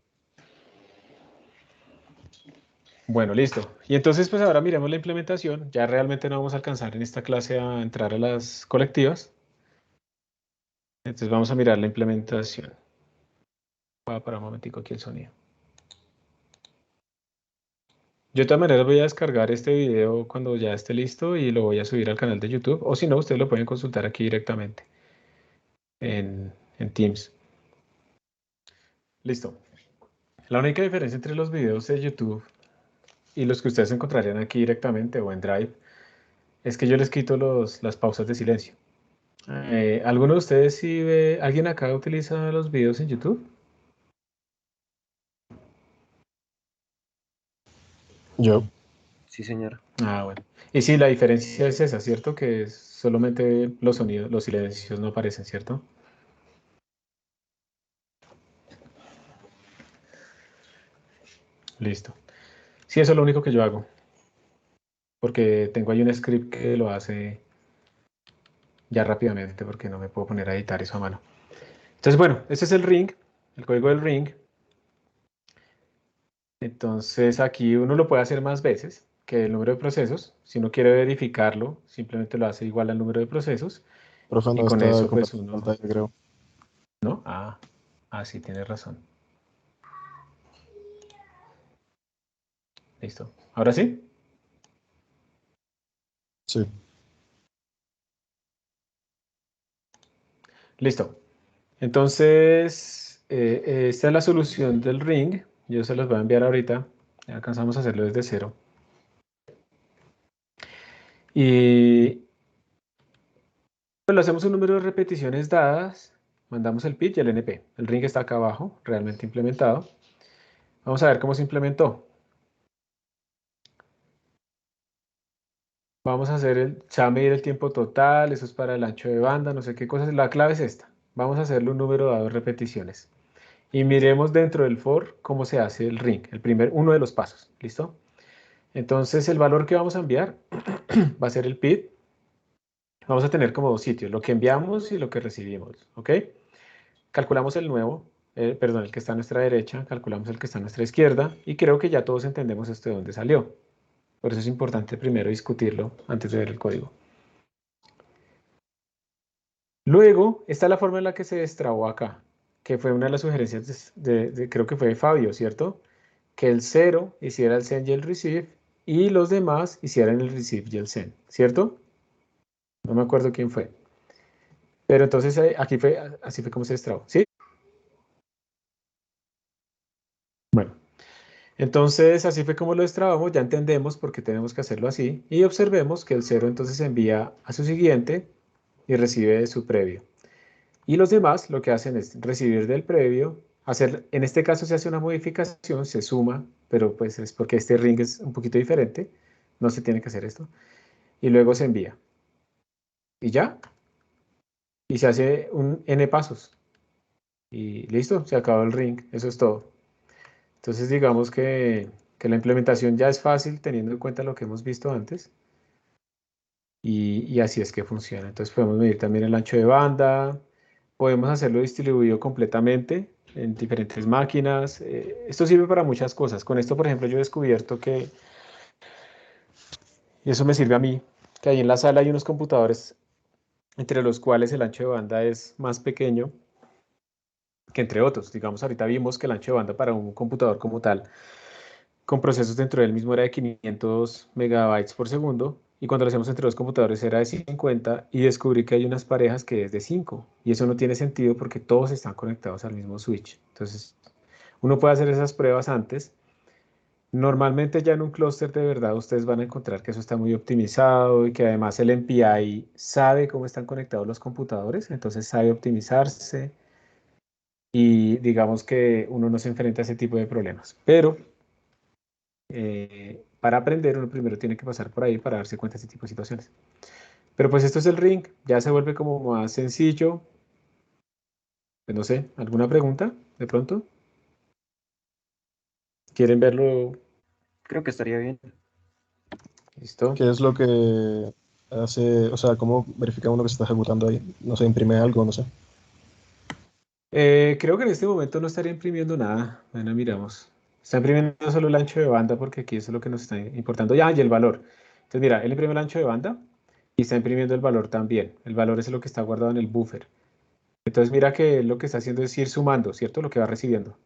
Bueno, listo. Y entonces, pues ahora miremos la implementación. Ya realmente no vamos a alcanzar en esta clase a entrar a las colectivas. Entonces vamos a mirar la implementación. Voy a parar un momentico aquí el sonido. Yo de todas maneras voy a descargar este video cuando ya esté listo y lo voy a subir al canal de YouTube. O si no, ustedes lo pueden consultar aquí directamente en Teams. Listo. La única diferencia entre los videos de YouTube y los que ustedes encontrarían aquí directamente o en Drive es que yo les quito las pausas de silencio. ¿Alguno de ustedes si ve, alguien acá utiliza los videos en YouTube? Yo. Sí, señor. Ah, bueno. Y sí, la diferencia es esa, ¿cierto? Que solamente los sonidos, los silencios no aparecen, ¿cierto? Listo. Sí, eso es lo único que yo hago. Porque tengo ahí un script que lo hace ya rápidamente porque no me puedo poner a editar eso a mano. Entonces, bueno, este es el ring, el código del ring. Entonces aquí uno lo puede hacer más veces que el número de procesos. Si uno quiere verificarlo, simplemente lo hace igual al número de procesos. Profe, Y no con está eso, pues compartiendo uno... pantalla, creo. ¿No? Sí, tienes razón. Listo. ¿Ahora sí? Sí. Listo. Entonces, esta es la solución del ring. Yo se los voy a enviar ahorita. Ya alcanzamos a hacerlo desde cero. Y pues lo hacemos un número de repeticiones dadas. Mandamos el PIT y el NP. El ring está acá abajo, realmente implementado. Vamos a ver cómo se implementó. Vamos a se va a medir el tiempo total, eso es para el ancho de banda, no sé qué cosas. La clave es esta. Vamos a hacerle un número dado de repeticiones. Y miremos dentro del for cómo se hace el ring, uno de los pasos, ¿listo? Entonces el valor que vamos a enviar va a ser el PID. Vamos a tener como dos sitios, lo que enviamos y lo que recibimos, ¿ok? Calculamos el nuevo, perdón, el que está a nuestra derecha, calculamos el que está a nuestra izquierda y creo que ya todos entendemos esto de dónde salió. Por eso es importante primero discutirlo antes de ver el código. Luego, esta es la forma en la que se destrabó acá, que fue una de las sugerencias creo que fue de Fabio, ¿cierto? Que el 0 hiciera el send y el receive y los demás hicieran el receive y el send, ¿cierto? No me acuerdo quién fue. Pero entonces así fue como se destrabó, ¿sí? Bueno, entonces así fue como lo destrabamos, ya entendemos por qué tenemos que hacerlo así y observemos que el 0 entonces envía a su siguiente y recibe de su previo. Y los demás lo que hacen es recibir del previo, en este caso se hace una modificación, se suma, pero pues es porque este ring es un poquito diferente, no se tiene que hacer esto, y luego se envía. Y ya, y se hace un n pasos. Y listo, se acabó el ring, eso es todo. Entonces digamos que la implementación ya es fácil teniendo en cuenta lo que hemos visto antes. Y así es que funciona. Entonces podemos medir también el ancho de banda, podemos hacerlo distribuido completamente en diferentes máquinas. Esto sirve para muchas cosas. Con esto, por ejemplo, yo he descubierto y eso me sirve a mí, que ahí en la sala hay unos computadores entre los cuales el ancho de banda es más pequeño que entre otros. Digamos, ahorita vimos que el ancho de banda para un computador como tal con procesos dentro del mismo era de 500 megabytes por segundo y cuando lo hacemos entre dos computadores era de 50 y descubrí que hay unas parejas que es de 5 y eso no tiene sentido porque todos están conectados al mismo switch. Entonces, uno puede hacer esas pruebas antes. Normalmente ya en un clúster de verdad ustedes van a encontrar que eso está muy optimizado y que además el MPI sabe cómo están conectados los computadores, entonces sabe optimizarse y digamos que uno no se enfrenta a ese tipo de problemas. Pero para aprender uno primero tiene que pasar por ahí para darse cuenta de este tipo de situaciones. Pero pues esto es el ring, ya se vuelve como más sencillo. Pues no sé, ¿alguna pregunta de pronto? ¿Quieren verlo? Creo que estaría bien. ¿Listo? ¿Qué es lo que hace, o sea, cómo verifica uno que se está ejecutando ahí? No sé, imprime algo, no sé. Creo que en este momento no estaría imprimiendo nada. Bueno, miramos. Está imprimiendo solo el ancho de banda porque aquí eso es lo que nos está importando. Ya, y el valor. Entonces, mira, él imprime el ancho de banda y está imprimiendo el valor también. El valor es lo que está guardado en el buffer. Entonces, mira que lo que está haciendo es ir sumando, ¿cierto? Lo que va recibiendo.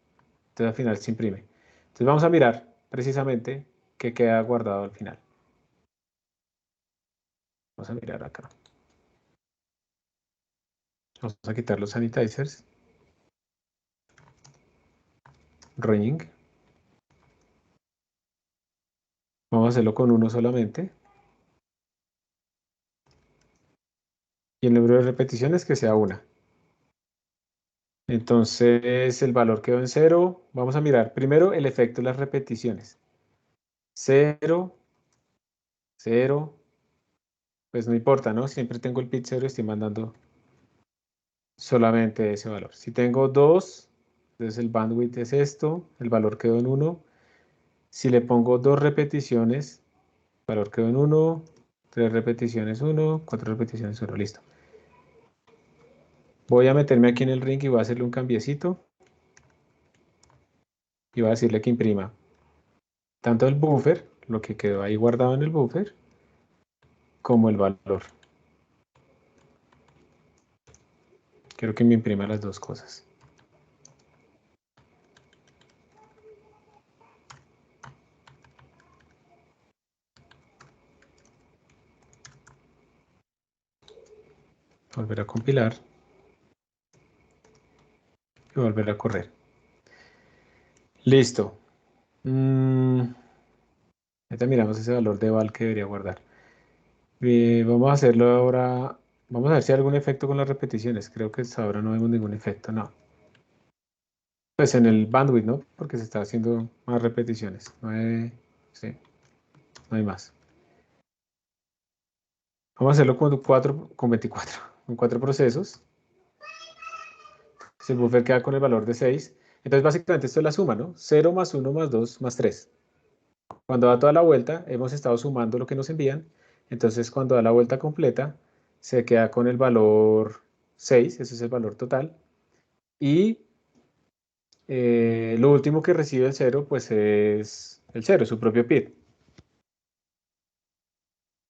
Entonces, al final se imprime. Entonces, vamos a mirar precisamente qué queda guardado al final. Vamos a mirar acá. Vamos a quitar los sanitizers. Ring. Vamos a hacerlo con uno solamente. Y el número de repeticiones que sea una. Entonces el valor quedó en 0. Vamos a mirar primero el efecto de las repeticiones. 0, 0. Pues no importa, ¿no? Siempre tengo el pit 0 y estoy mandando solamente ese valor. Si tengo 2, entonces el bandwidth es esto. El valor quedó en 1. Si le pongo 2 repeticiones, el valor quedó en 1. 3 repeticiones 1. 4 repeticiones 1. Listo. Voy a meterme aquí en el ring y voy a hacerle un cambiecito. Y voy a decirle que imprima tanto el buffer, lo que quedó ahí guardado en el buffer, como el valor. Quiero que me imprima las dos cosas. Volver a compilar y volver a correr. Listo. Ahorita miramos ese valor de val que debería guardar. Vamos a hacerlo ahora. Vamos a ver si hay algún efecto con las repeticiones. Creo que hasta ahora no vemos ningún efecto, no. Pues en el bandwidth, ¿no? Porque se está haciendo más repeticiones. Sí, no hay más. Vamos a hacerlo con 24, con 4 procesos. Si el buffer queda con el valor de 6. Entonces, básicamente esto es la suma, ¿no? 0 más 1 más 2 más 3. Cuando da toda la vuelta, hemos estado sumando lo que nos envían. Entonces, cuando da la vuelta completa, se queda con el valor 6, ese es el valor total. Y lo último que recibe el 0, pues es el 0, su propio PID.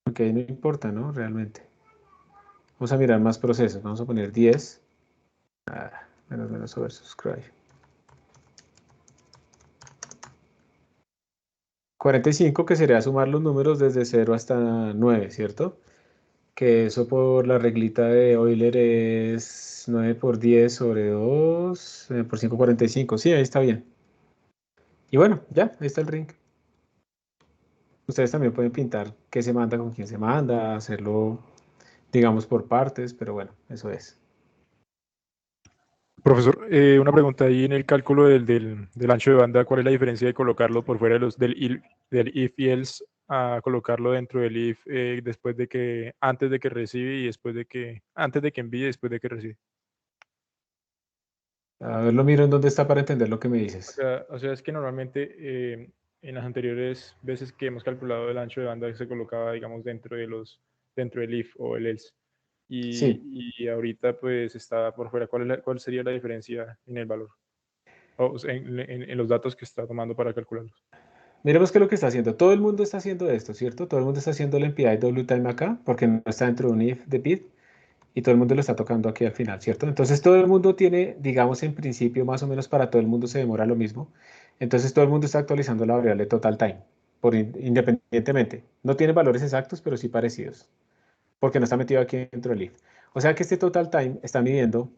Ok, no importa, ¿no? Realmente. Vamos a mirar más procesos. Vamos a poner 10. Menos over subscribe. 45, que sería sumar los números desde 0 hasta 9, ¿cierto? Que eso por la reglita de Euler es 9 por 10 sobre 2, por 5, 45. Sí, ahí está bien. Y bueno, ya, ahí está el ring. Ustedes también pueden pintar qué se manda con quién se manda, hacerlo, digamos, por partes, pero bueno, eso es. Profesor, una pregunta ahí en el cálculo del ancho de banda, ¿cuál es la diferencia de colocarlo por fuera del if y else a colocarlo dentro del if antes de que recibe y antes de que envíe y después de que recibe? A ver, lo miro en dónde está para entender lo que me dices. O sea, es que normalmente en las anteriores veces que hemos calculado el ancho de banda se colocaba, digamos, dentro del if o el else. Sí. Y ahorita pues está por fuera. ¿Cuál sería la diferencia en el valor? O sea, en los datos que está tomando para calcularlos. Miremos qué es lo que está haciendo. Todo el mundo está haciendo esto, ¿cierto? Todo el mundo está haciendo el MPI WTime acá, porque no está dentro de un if de PID, y todo el mundo lo está tocando aquí al final, ¿cierto? Entonces todo el mundo tiene, digamos, en principio, más o menos para todo el mundo se demora lo mismo. Entonces todo el mundo está actualizando la variable total time, independientemente. No tiene valores exactos, pero sí parecidos, porque no está metido aquí dentro del if. O sea que este total time está midiendo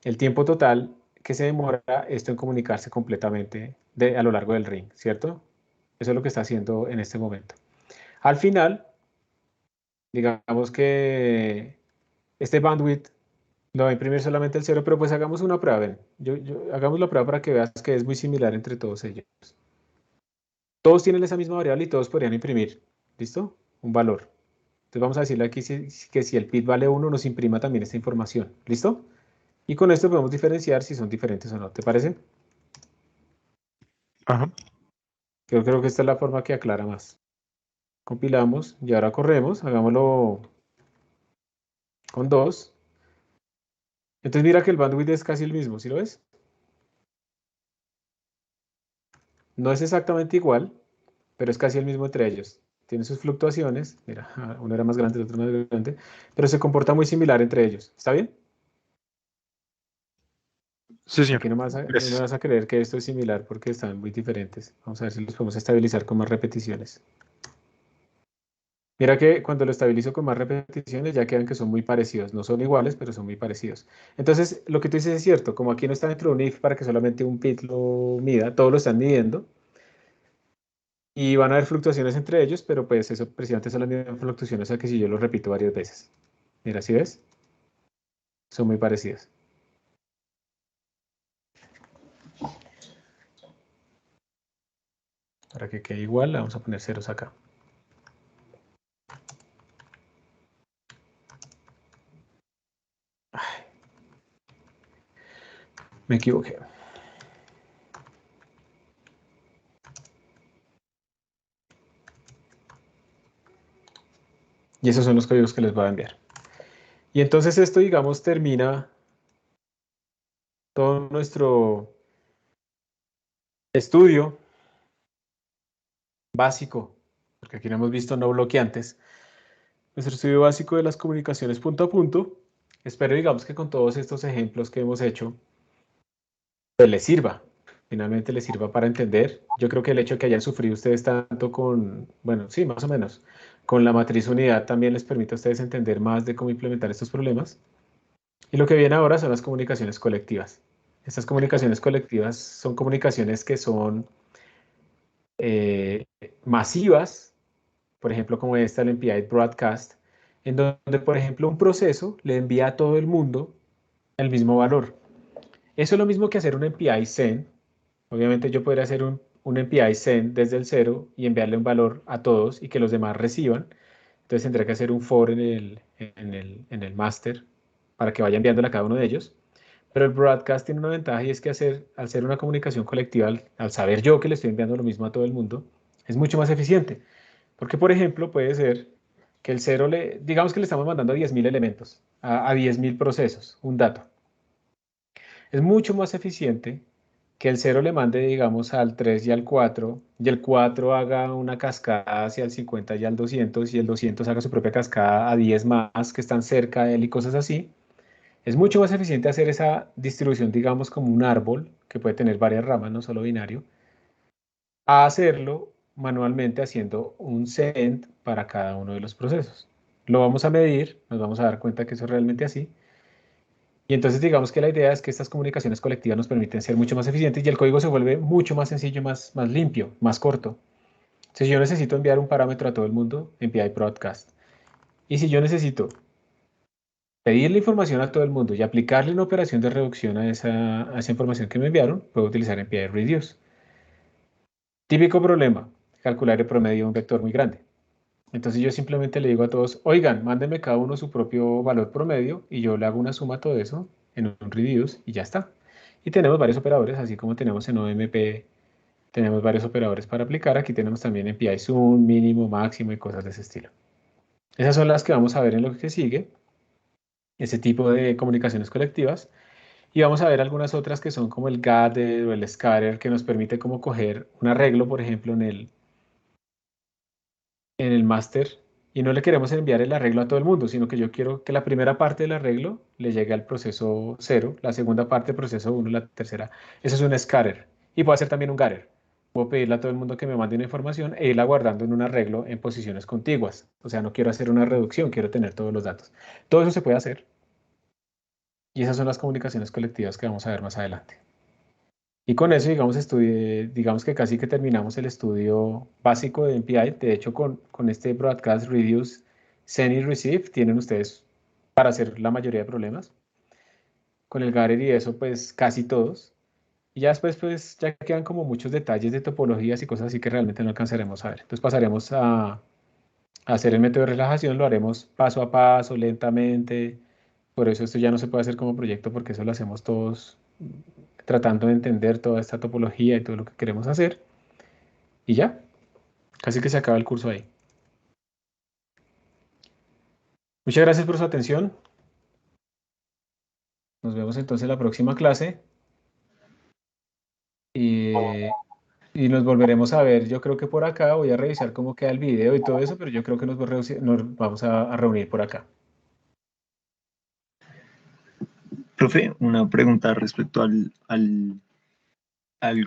el tiempo total que se demora esto en comunicarse completamente a lo largo del ring, ¿cierto? Eso es lo que está haciendo en este momento. Al final, digamos que este bandwidth lo va a imprimir solamente el 0, pero pues hagamos una prueba, ven. Hagamos la prueba para que veas que es muy similar entre todos ellos. Todos tienen esa misma variable y todos podrían imprimir, ¿listo? Un valor. Entonces vamos a decirle aquí que si el PID vale 1, nos imprima también esta información, ¿listo? Y con esto podemos diferenciar si son diferentes o no, ¿te parece? Ajá. Creo que esta es la forma que aclara más. Compilamos y ahora corremos, hagámoslo con 2. Entonces mira que el bandwidth es casi el mismo, ¿sí lo ves? No es exactamente igual, pero es casi el mismo entre ellos. Tiene sus fluctuaciones, mira, uno era más grande, el otro más grande, pero se comporta muy similar entre ellos. ¿Está bien? Sí, señor. Aquí no me Gracias. vas a creer que esto es similar porque están muy diferentes. Vamos a ver si los podemos estabilizar con más repeticiones. Mira que cuando lo estabilizo con más repeticiones ya quedan que son muy parecidos. No son iguales, pero son muy parecidos. Entonces, lo que tú dices es cierto. Como aquí no está dentro de un if para que solamente un PID lo mida, todos lo están midiendo. Y van a haber fluctuaciones entre ellos, pero pues eso precisamente son las mismas fluctuaciones a que si yo lo repito varias veces. Mira, ¿sí ves? Son muy parecidos. Para que quede igual, le vamos a poner ceros acá. Ay, me equivoqué. Y esos son los códigos que les voy a enviar. Y entonces esto, digamos, termina todo nuestro estudio básico, porque aquí no hemos visto no bloqueantes. Nuestro estudio básico de las comunicaciones punto a punto. Espero, digamos, que con todos estos ejemplos que hemos hecho, pues les sirva. Finalmente les sirva para entender. Yo creo que el hecho de que hayan sufrido ustedes tanto con, bueno, sí, más o menos, con la matriz unidad también les permite a ustedes entender más de cómo implementar estos problemas. Y lo que viene ahora son las comunicaciones colectivas. Estas comunicaciones colectivas son comunicaciones que son masivas, por ejemplo, como esta, el MPI Broadcast, en donde, por ejemplo, un proceso le envía a todo el mundo el mismo valor. Eso es lo mismo que hacer un MPI send. Obviamente yo podría hacer un MPI send desde el 0 y enviarle un valor a todos y que los demás reciban. Entonces tendré que hacer un for en el master para que vaya enviándole a cada uno de ellos. Pero el broadcast tiene una ventaja y es que al ser una comunicación colectiva, al saber yo que le estoy enviando lo mismo a todo el mundo, es mucho más eficiente. Porque, por ejemplo, puede ser que el cero digamos que le estamos mandando a 10.000 elementos, a 10.000 procesos, un dato. Es mucho más eficiente que el cero le mande, digamos, al 3 y al 4, y el 4 haga una cascada hacia el 50 y al 200, y el 200 haga su propia cascada a 10 más que están cerca de él y cosas así. Es mucho más eficiente hacer esa distribución, digamos, como un árbol, que puede tener varias ramas, no solo binario, a hacerlo manualmente haciendo un send para cada uno de los procesos. Lo vamos a medir, nos vamos a dar cuenta que eso es realmente así. Y entonces digamos que la idea es que estas comunicaciones colectivas nos permiten ser mucho más eficientes y el código se vuelve mucho más sencillo, más limpio, más corto. Si yo necesito enviar un parámetro a todo el mundo, MPI broadcast. Y si yo necesito pedirle información a todo el mundo y aplicarle una operación de reducción a esa información que me enviaron, puedo utilizar MPI reduce. Típico problema, calcular el promedio de un vector muy grande. Entonces yo simplemente le digo a todos, oigan, mándenme cada uno su propio valor promedio y yo le hago una suma a todo eso en un reduce y ya está. Y tenemos varios operadores, así como tenemos en OMP, tenemos varios operadores para aplicar. Aquí tenemos también MPI zoom, mínimo, máximo y cosas de ese estilo. Esas son las que vamos a ver en lo que sigue, ese tipo de comunicaciones colectivas. Y vamos a ver algunas otras que son como el gather o el scatter, que nos permite como coger un arreglo, por ejemplo, en el master y no le queremos enviar el arreglo a todo el mundo, sino que yo quiero que la primera parte del arreglo le llegue al proceso 0, la segunda parte al proceso 1, la tercera. Eso es un scatter. Y puedo hacer también un gather. Puedo pedirle a todo el mundo que me mande una información e irla guardando en un arreglo en posiciones contiguas. O sea, no quiero hacer una reducción, quiero tener todos los datos. Todo eso se puede hacer. Y esas son las comunicaciones colectivas que vamos a ver más adelante. Y con eso, digamos que casi que terminamos el estudio básico de MPI. De hecho, con este Broadcast Reduce, Send y Receive, tienen ustedes para hacer la mayoría de problemas. Con el Gather y eso, pues casi todos. Y ya después, pues ya quedan como muchos detalles de topologías y cosas así que realmente no alcanzaremos a ver. Entonces pasaremos a hacer el método de relajación, lo haremos paso a paso, lentamente. Por eso esto ya no se puede hacer como proyecto porque eso lo hacemos todos tratando de entender toda esta topología y todo lo que queremos hacer. Y ya, casi que se acaba el curso ahí. Muchas gracias por su atención. Nos vemos entonces en la próxima clase. Y nos volveremos a ver. Yo creo que por acá voy a revisar cómo queda el video y todo eso, pero yo creo que nos vamos a reunir por acá. Profe, una pregunta respecto al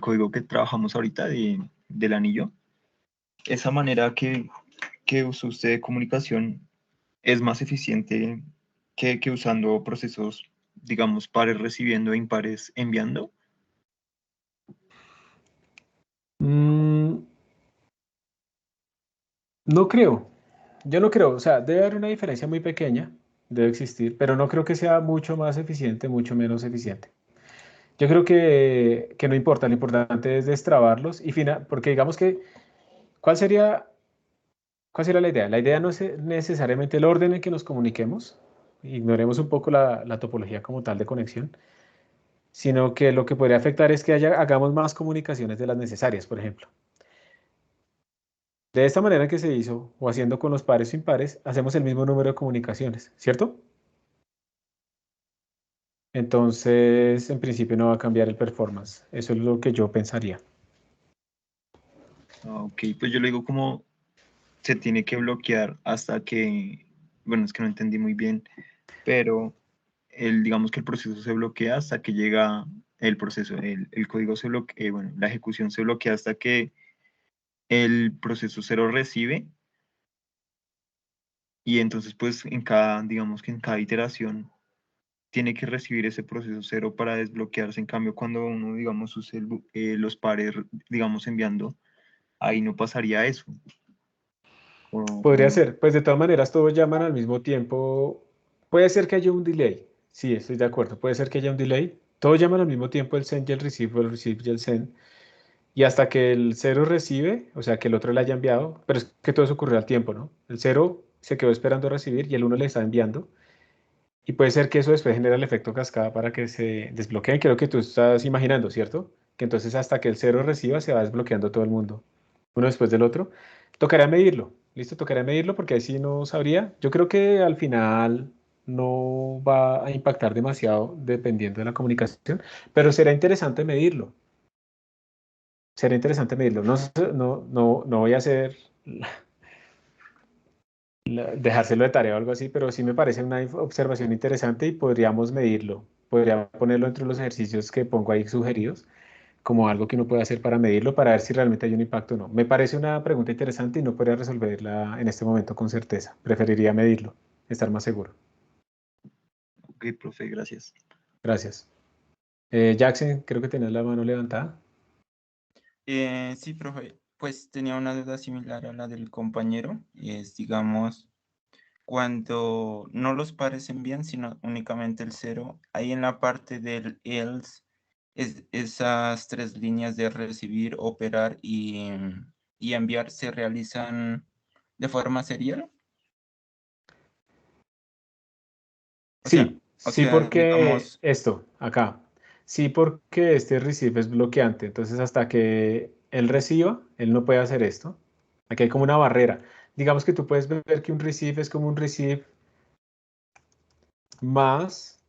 código que trabajamos ahorita del anillo. ¿Esa manera que usa usted de comunicación es más eficiente que usando procesos, digamos, pares recibiendo e impares enviando? No creo. Yo no creo. O sea, debe haber una diferencia muy pequeña, debe existir, pero no creo que sea mucho más eficiente, mucho menos eficiente. Yo creo que no importa, lo importante es destrabarlos y porque digamos que, ¿cuál sería, ¿cuál sería la idea? La idea no es necesariamente el orden en que nos comuniquemos, ignoremos un poco la topología como tal de conexión, sino que lo que podría afectar es que hagamos más comunicaciones de las necesarias, por ejemplo. De esta manera que se hizo, o haciendo con los pares o impares, hacemos el mismo número de comunicaciones, ¿cierto? Entonces, en principio no va a cambiar el performance. Eso es lo que yo pensaría. Ok, pues yo le digo como se tiene que bloquear hasta que, bueno, es que no entendí muy bien, pero digamos que el proceso se bloquea hasta que llega el proceso, el código se bloquea, bueno, la ejecución se bloquea hasta que el proceso cero recibe y entonces pues digamos que en cada iteración tiene que recibir ese proceso cero para desbloquearse. En cambio, cuando uno, digamos, use los pares, digamos, enviando, ahí no pasaría eso. O Podría no. ser, pues de todas maneras todos llaman al mismo tiempo. Puede ser que haya un delay. Sí, estoy de acuerdo. Puede ser que haya un delay. Todos llaman al mismo tiempo el send y el receive, o el receive y el send. Y hasta que el cero recibe, o sea, que el otro le haya enviado, pero es que todo eso ocurrió al tiempo, ¿no? El cero se quedó esperando recibir y el uno le está enviando. Y puede ser que eso después genere el efecto cascada para que se desbloqueen, que es lo que tú estás imaginando, ¿cierto? Que entonces hasta que el 0 reciba se va desbloqueando todo el mundo, uno después del otro. Tocaría medirlo, ¿listo? Tocaría medirlo porque ahí sí no sabría. Yo creo que al final no va a impactar demasiado dependiendo de la comunicación, pero será interesante medirlo. Será interesante medirlo. No voy a hacer dejárselo de tarea o algo así, pero sí me parece una observación interesante y podríamos medirlo. Podría ponerlo entre los ejercicios que pongo ahí sugeridos, como algo que uno puede hacer para medirlo, para ver si realmente hay un impacto o no. Me parece una pregunta interesante y no podría resolverla en este momento con certeza. Preferiría medirlo, estar más seguro. Ok, profe, gracias. Gracias. Jackson, creo que tenías la mano levantada. Sí, profe, pues tenía una duda similar a la del compañero. Es, digamos, cuando no los pares envían, sino únicamente el 0, ahí en la parte del else, esas 3 líneas de recibir, operar y enviar se realizan de forma serial. Sí, O sí, sea, porque digamos, esto, acá. Sí, porque este receive es bloqueante. Entonces, hasta que él reciba, él no puede hacer esto. Aquí hay como una barrera. Digamos que tú puedes ver que un receive es como un receive más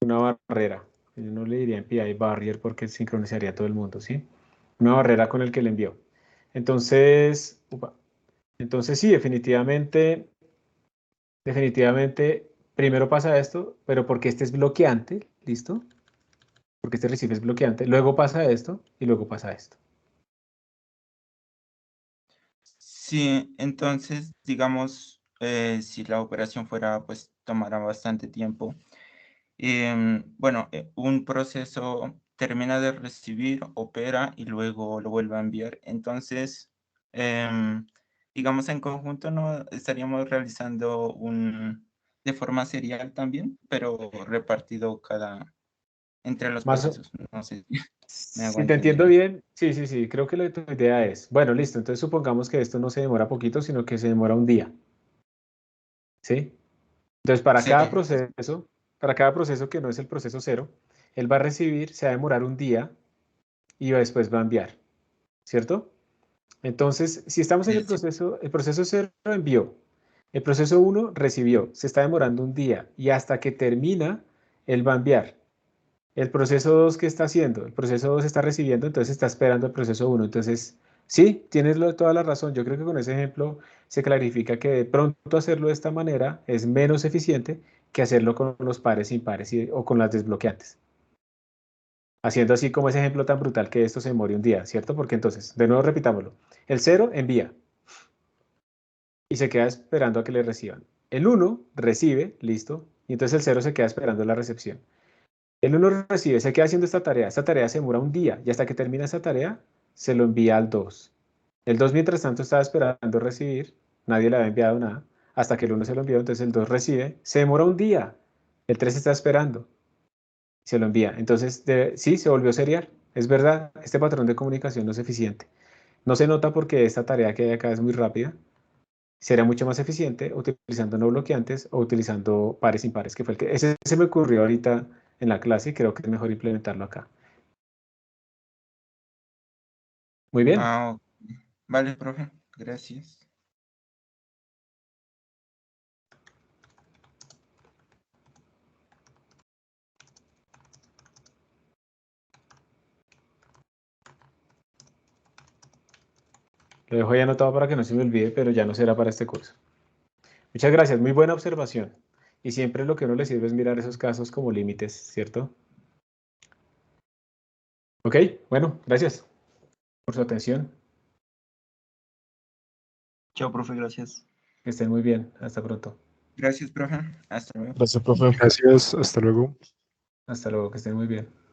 una barrera. Yo no le diría MPI barrier porque sincronizaría a todo el mundo, ¿sí? Una barrera con el que le envió. Entonces, entonces sí, definitivamente, primero pasa esto, pero porque este es bloqueante, ¿listo? Porque este receive es bloqueante. Luego pasa esto y luego pasa esto. sí, entonces, digamos, si la operación fuera, pues, tomará bastante tiempo. Bueno, un proceso termina de recibir, opera y luego lo vuelve a enviar. Entonces, digamos, en conjunto no estaríamos realizando de forma serial también, pero repartido entre los Más o, procesos. No sé si me hago si te entender entiendo ahí. bien, sí, creo que tu idea es, bueno, listo, entonces supongamos que esto no se demora poquito, sino que se demora un día, ¿sí? Entonces, Sí, para cada proceso que no es el proceso cero, él va a recibir, se va a demorar un día y después va a enviar, ¿cierto? Entonces, si estamos en sí. el proceso cero envió, el proceso uno recibió, se está demorando un día y hasta que termina, él va a enviar. El proceso 2, ¿qué está haciendo? El proceso 2 está recibiendo, entonces está esperando el proceso uno. Entonces, sí, tienes toda la razón. Yo creo que con ese ejemplo se clarifica que de pronto hacerlo de esta manera es menos eficiente que hacerlo con los pares impares o con las desbloqueantes. Haciendo así como ese ejemplo tan brutal que esto se demore un día, ¿cierto? Porque entonces, de nuevo repitámoslo. El 0 envía y se queda esperando a que le reciban. El 1 recibe, listo, y entonces el 0 se queda esperando la recepción. El 1 recibe, se queda haciendo esta tarea. Esta tarea se demora un día y hasta que termina esta tarea, se lo envía al 2. El 2 mientras tanto estaba esperando recibir, nadie le había enviado nada, hasta que el 1 se lo envió, entonces el 2 recibe, se demora un día. El 3 está esperando, se lo envía. Entonces, sí, se volvió serial. Es verdad, este patrón de comunicación no es eficiente. No se nota porque esta tarea que hay acá es muy rápida. Sería mucho más eficiente utilizando no bloqueantes o utilizando pares impares, que fue el que ese se me ocurrió ahorita en la clase y creo que es mejor implementarlo acá. Muy bien. Ah, vale, profe, gracias. Lo dejo ahí anotado para que no se me olvide, pero ya no será para este curso. Muchas gracias, muy buena observación. Y siempre lo que a uno le sirve es mirar esos casos como límites, ¿cierto? Ok, bueno, gracias por su atención. Chao, profe, gracias. Que estén muy bien. Hasta pronto. Gracias, profe. Hasta luego. Gracias, profe. Gracias, hasta luego. Hasta luego, que estén muy bien.